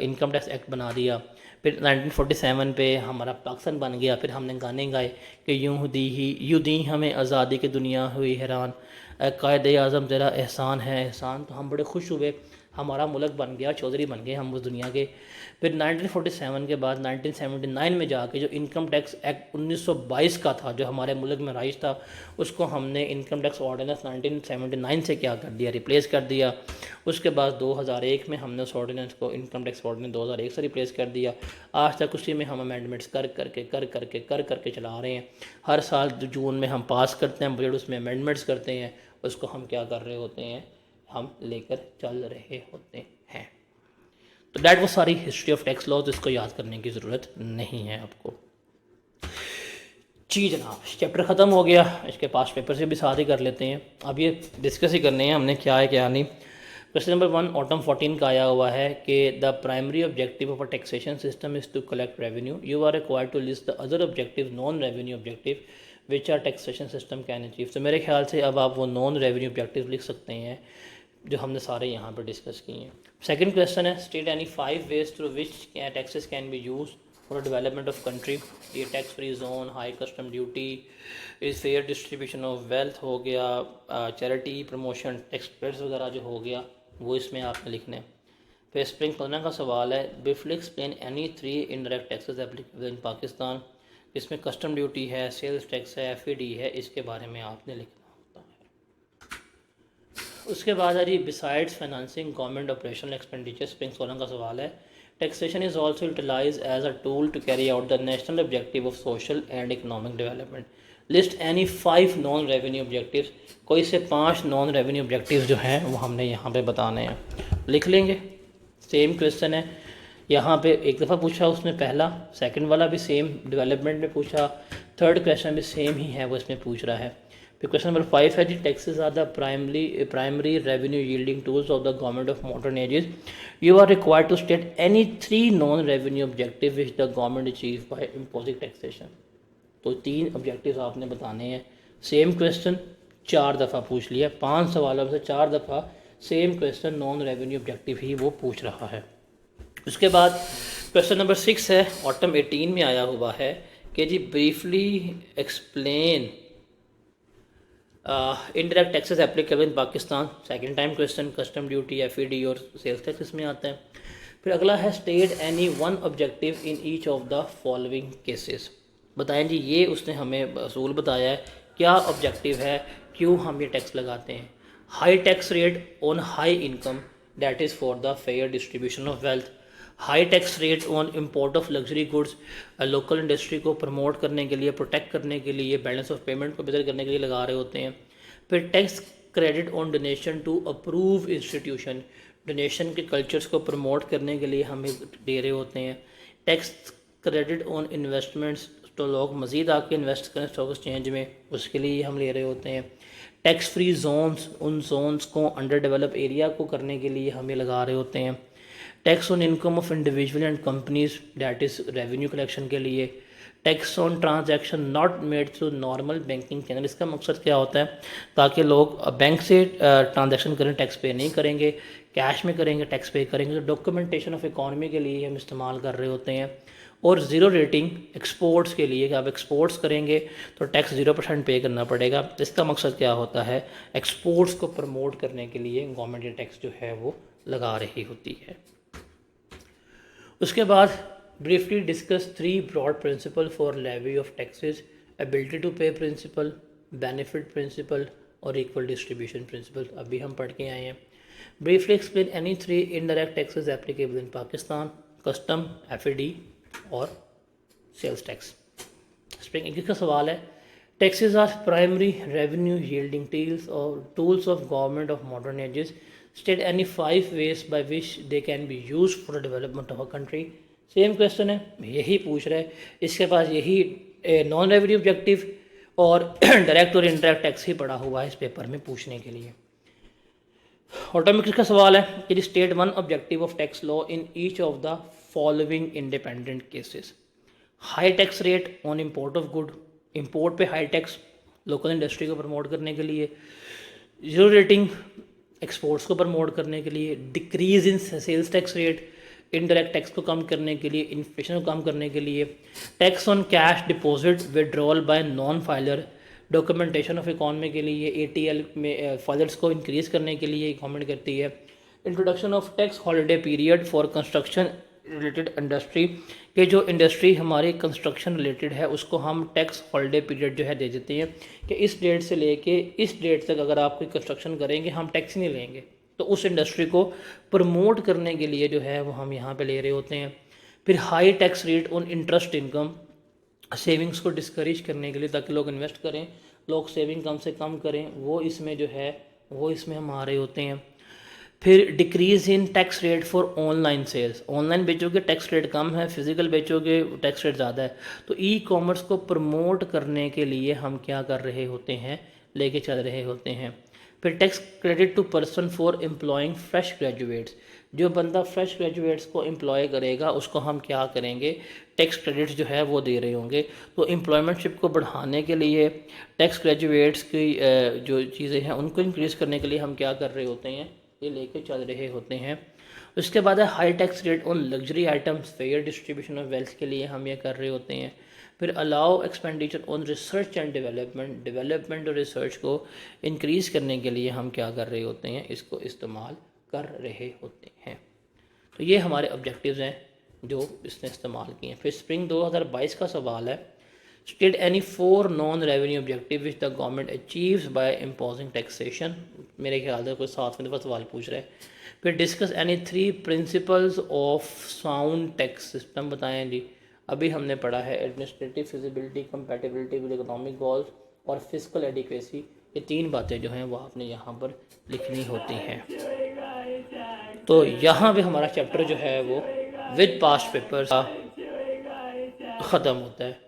इनकम टैक्स एक्ट बना दिया। फिर 1947 पे हमारा पाकिस्तान बन गया। फिर हमने गाने गाए कि यूँ दी हमें आज़ादी की दुनिया हुई हैरान, कायदे आज़म तेरा एहसान है एहसान। तो हम बड़े खुश हुए, हमारा मुल्क बन गया, चौधरी बन गए हम उस दुनिया के। फिर 1947 के बाद 1979 में जाके जो इनकम टैक्स एक्ट 1922 का था, जो हमारे मुल्क में राइज था, उसको हमने इनकम टैक्स ऑर्डिनेंस 1979 से क्या कर दिया, रिप्लेस कर दिया। उसके बाद 2001 में हमने उस ऑर्डिनेंस को इनकम टैक्स ऑर्डिनेंस 2001 से रिप्लेस कर दिया। आज तक उसी में हम अमेंडमेंट्स कर करके चला रहे हैं। हर साल जून में हम पास करते हैं बजट, उसमें अमेंडमेंट्स करते हैं, उसको हम क्या कर रहे होते हैं, हम लेकर चल रहे होते हैं। तो डैट वो सारी हिस्ट्री ऑफ टैक्स लॉज, इसको याद करने की ज़रूरत नहीं है आपको। जी जनाब, चैप्टर ख़त्म हो गया, इसके पास पेपर से भी साथ ही कर लेते हैं। अब ये डिस्कस ही करने हैं हमने क्या है क्या नहीं। क्वेश्चन नंबर 1 ऑटम 14 का आया हुआ है कि the primary objective of a taxation system is to collect revenue, you are required to list the other objective non revenue objective which are taxation system can achieve. तो मेरे ख्याल से अब आप वो नॉन रेवेन्यू ऑब्जेक्टिव लिख सकते हैं जो हमने सारे यहाँ पर डिस्कस किए हैं। सेकंड क्वेश्चन है, state any 5 ways through which taxes can be use for development of country. ये tax free zone, high custom duty, इस फेयर डिस्ट्रीब्यूशन ऑफ वेल्थ हो गया, चैरिटी प्रमोशन, टैक्स क्रेडिट्स वगैरह जो हो गया वो इसमें आपने लिखने। फिर स्प्रिंग 15 का सवाल है, briefly explain any 3 indirect taxes applicable in Pakistan. इसमें कस्टम ड्यूटी है, सेल्स टैक्स है, FAD है, इसके बारे में आपने लिखना होता है। उसके बाद है जी besides financing government operational expenditure, spring 16 का सवाल है, taxation is also utilise as a tool to carry out the national objective of social and economic development. List any 5 non revenue objectives. कोई से 5 नॉन रेवेन्यू ऑब्जेक्टिव्स जो हैं वो हमने यहाँ पे बताने हैं, लिख लेंगे। सेम क्वेश्चन है, यहाँ पे एक दफ़ा पूछा उसने पहला, सेकंड वाला भी सेम डेवलपमेंट में पूछा, थर्ड क्वेश्चन भी सेम ही है वो इसमें पूछ रहा है। फिर क्वेश्चन नंबर 5 है जी, taxes are the primary revenue yielding tools of the government of modern ages, you are required to state any 3 non revenue objective which the government achieve by imposing taxation. तो 3 ऑब्जेक्टिव्स आपने बताने हैं। सेम क्वेश्चन 4 दफ़ा पूछ लिया, 5 सवालों से 4 दफ़ा same question non revenue objective ही वो पूछ रहा है। उसके बाद क्वेश्चन नंबर 6 है, ऑटम 18 में आया हुआ है कि जी briefly explain indirect taxes applicable in Pakistan. Second time question, custom duty, FAD और सेल्स टैक्स इसमें आता है। फिर अगला है, state any 1 objective in each of the following cases. बताएं जी, ये उसने हमें असूल बताया है, क्या ऑब्जेक्टिव है, क्यों हम ये टैक्स लगाते हैं। High tax rate on high income, that is for the fair distribution of wealth. High tax rate on import of luxury goods, local industry को प्रमोट करने के लिए, प्रोटेक्ट करने के लिए, बैलेंस ऑफ पेमेंट को बेहतर करने के लिए लगा रहे होते हैं। फिर tax credit on donation to approve institution, donation के कल्चर्स को प्रमोट करने के लिए हमें दे रहे होते हैं। टैक्स क्रेडिट ऑन इन्वेस्टमेंट्स, तो लोग मज़ीद आके इन्वेस्ट करें स्टॉक एक्सचेंज में, उसके लिए हम ले रहे होते हैं। टैक्स फ्री जोन्स, उन जोन्स को अंडर डेवलप एरिया को करने के लिए हमें लगा रहे होते हैं। Tax on income of individual and companies, that is revenue collection के लिए। Tax on transaction not made through normal banking channel, इसका मकसद क्या होता है, ताकि लोग बैंक से ट्रांजैक्शन करें, टैक्स पे नहीं करेंगे, कैश में करेंगे, टैक्स पे करेंगे। तो डॉक्यूमेंटेशन ऑफ इकॉनमी के लिए हम इस्तेमाल कर रहे होते हैं। और ज़ीरो रेटिंग एक्सपोर्ट्स के लिए, कि आप एक्सपोर्ट्स करेंगे तो टैक्स 0% पे करना पड़ेगा। इसका मकसद क्या होता है, एक्सपोर्ट्स को प्रमोट करने के लिए गवर्नमेंट ये टैक्स जो है वो लगा रही होती है। उसके बाद briefly discuss 3 broad principle for levy of taxes, ability to pay principle, benefit principle और इक्वल डिस्ट्रीब्यूशन प्रिंसिपल, अभी हम पढ़ के आए हैं। Briefly explain any 3 indirect taxes applicable in Pakistan, custom, FAD और सेल्स टैक्स। स्प्रिंग 21 का सवाल है, taxes are primary revenue yielding tools of government of modern ages, state any 5 ways by which they can be use for development of a country. Same question है, यही पूछ रहा है, इसके पास यही नॉन रेवेन्यू ऑब्जेक्टिव और डायरेक्ट और इनडायरेक्ट टैक्स ही पड़ा हुआ है इस पेपर में पूछने के लिए। ऑटोमेटिक का सवाल है कि state 1 objective of tax law in each of the following independent cases. High tax rate on import of good, import पे हाई टैक्स लोकल इंडस्ट्री को प्रमोट करने के लिए। जीरो रेटिंग एक्सपोर्ट्स को प्रमोट करने के लिए। Decrease in sales tax rate, indirect tax को कम करने के लिए, इन्फ्लेशन को कम करने के लिए। Tax on cash deposit withdrawal bye non filer, documentation of economy के लिए। ATL में फाइलर्स को इंक्रीज़ करने के लिए गवर्नमेंट करती है। Introduction of tax holiday period for construction related industry, कि जो इंडस्ट्री हमारी कंस्ट्रक्शन रिलेटेड है उसको हम टैक्स हॉलीडे पीरियड जो है दे देते हैं कि इस डेट से लेके इस डेट तक अगर आप कोई कंस्ट्रक्शन करेंगे हम टैक्स नहीं लेंगे। तो उस इंडस्ट्री को प्रमोट करने के लिए जो है वो हम यहाँ पे ले रहे होते हैं। फिर high tax rate on interest income, savings को डिस्करेज करने के लिए ताकि लोग इन्वेस्ट करें, लोग सेविंग कम से कम करें, वो इसमें जो है वो इसमें हम आ रहे होते हैं। फिर decrease in tax rate for online sales, online बेचोगे टैक्स रेट कम है, फिजिकल बेचोगे टैक्स रेट ज़्यादा है। तो ई कॉमर्स को प्रमोट करने के लिए हम क्या कर रहे होते हैं, लेके चल रहे होते हैं। फिर tax credit to person for employing fresh graduates, जो बंदा फ्रेश ग्रेजुएट्स को एम्प्लॉय करेगा उसको हम क्या करेंगे, टैक्स क्रेडिट्स जो है वो दे रहे होंगे। तो एम्प्लॉयमेंटशिप को बढ़ाने के लिए टैक्स ग्रेजुएट्स की जो चीज़ें हैं उनको इंक्रीज़ करने के लिए हम क्या कर रहे होते हैं, ये लेके चल रहे होते हैं। उसके बाद है high tax rate on luxury items, fair distribution of wealth के लिए हम ये कर रहे होते हैं। फिर allow expenditure on research and development, development और रिसर्च को इंक्रीज़ करने के लिए हम क्या कर रहे होते हैं, इसको इस्तेमाल कर रहे होते हैं। तो ये हमारे ऑब्जेक्टिव्स हैं जो इसने इस्तेमाल किए हैं। फिर स्प्रिंग 2022 का सवाल है, state any 4 non revenue objective which the government achieves by imposing taxation, मेरे ख्याल से कोई 7वें दफ़ा सवाल पूछ रहा है। फिर discuss any 3 principles of sound tax system, बताएं जी। अभी हमने पढ़ा है administrative feasibility, compatibility with economic goals और फिजिकल एडिक्वेसी, ये 3 बातें जो हैं वो आपने यहाँ पर लिखनी होती हैं। तो यहाँ पे हमारा चैप्टर जो है वो विद पास्ट पेपर्स ख़त्म होता है।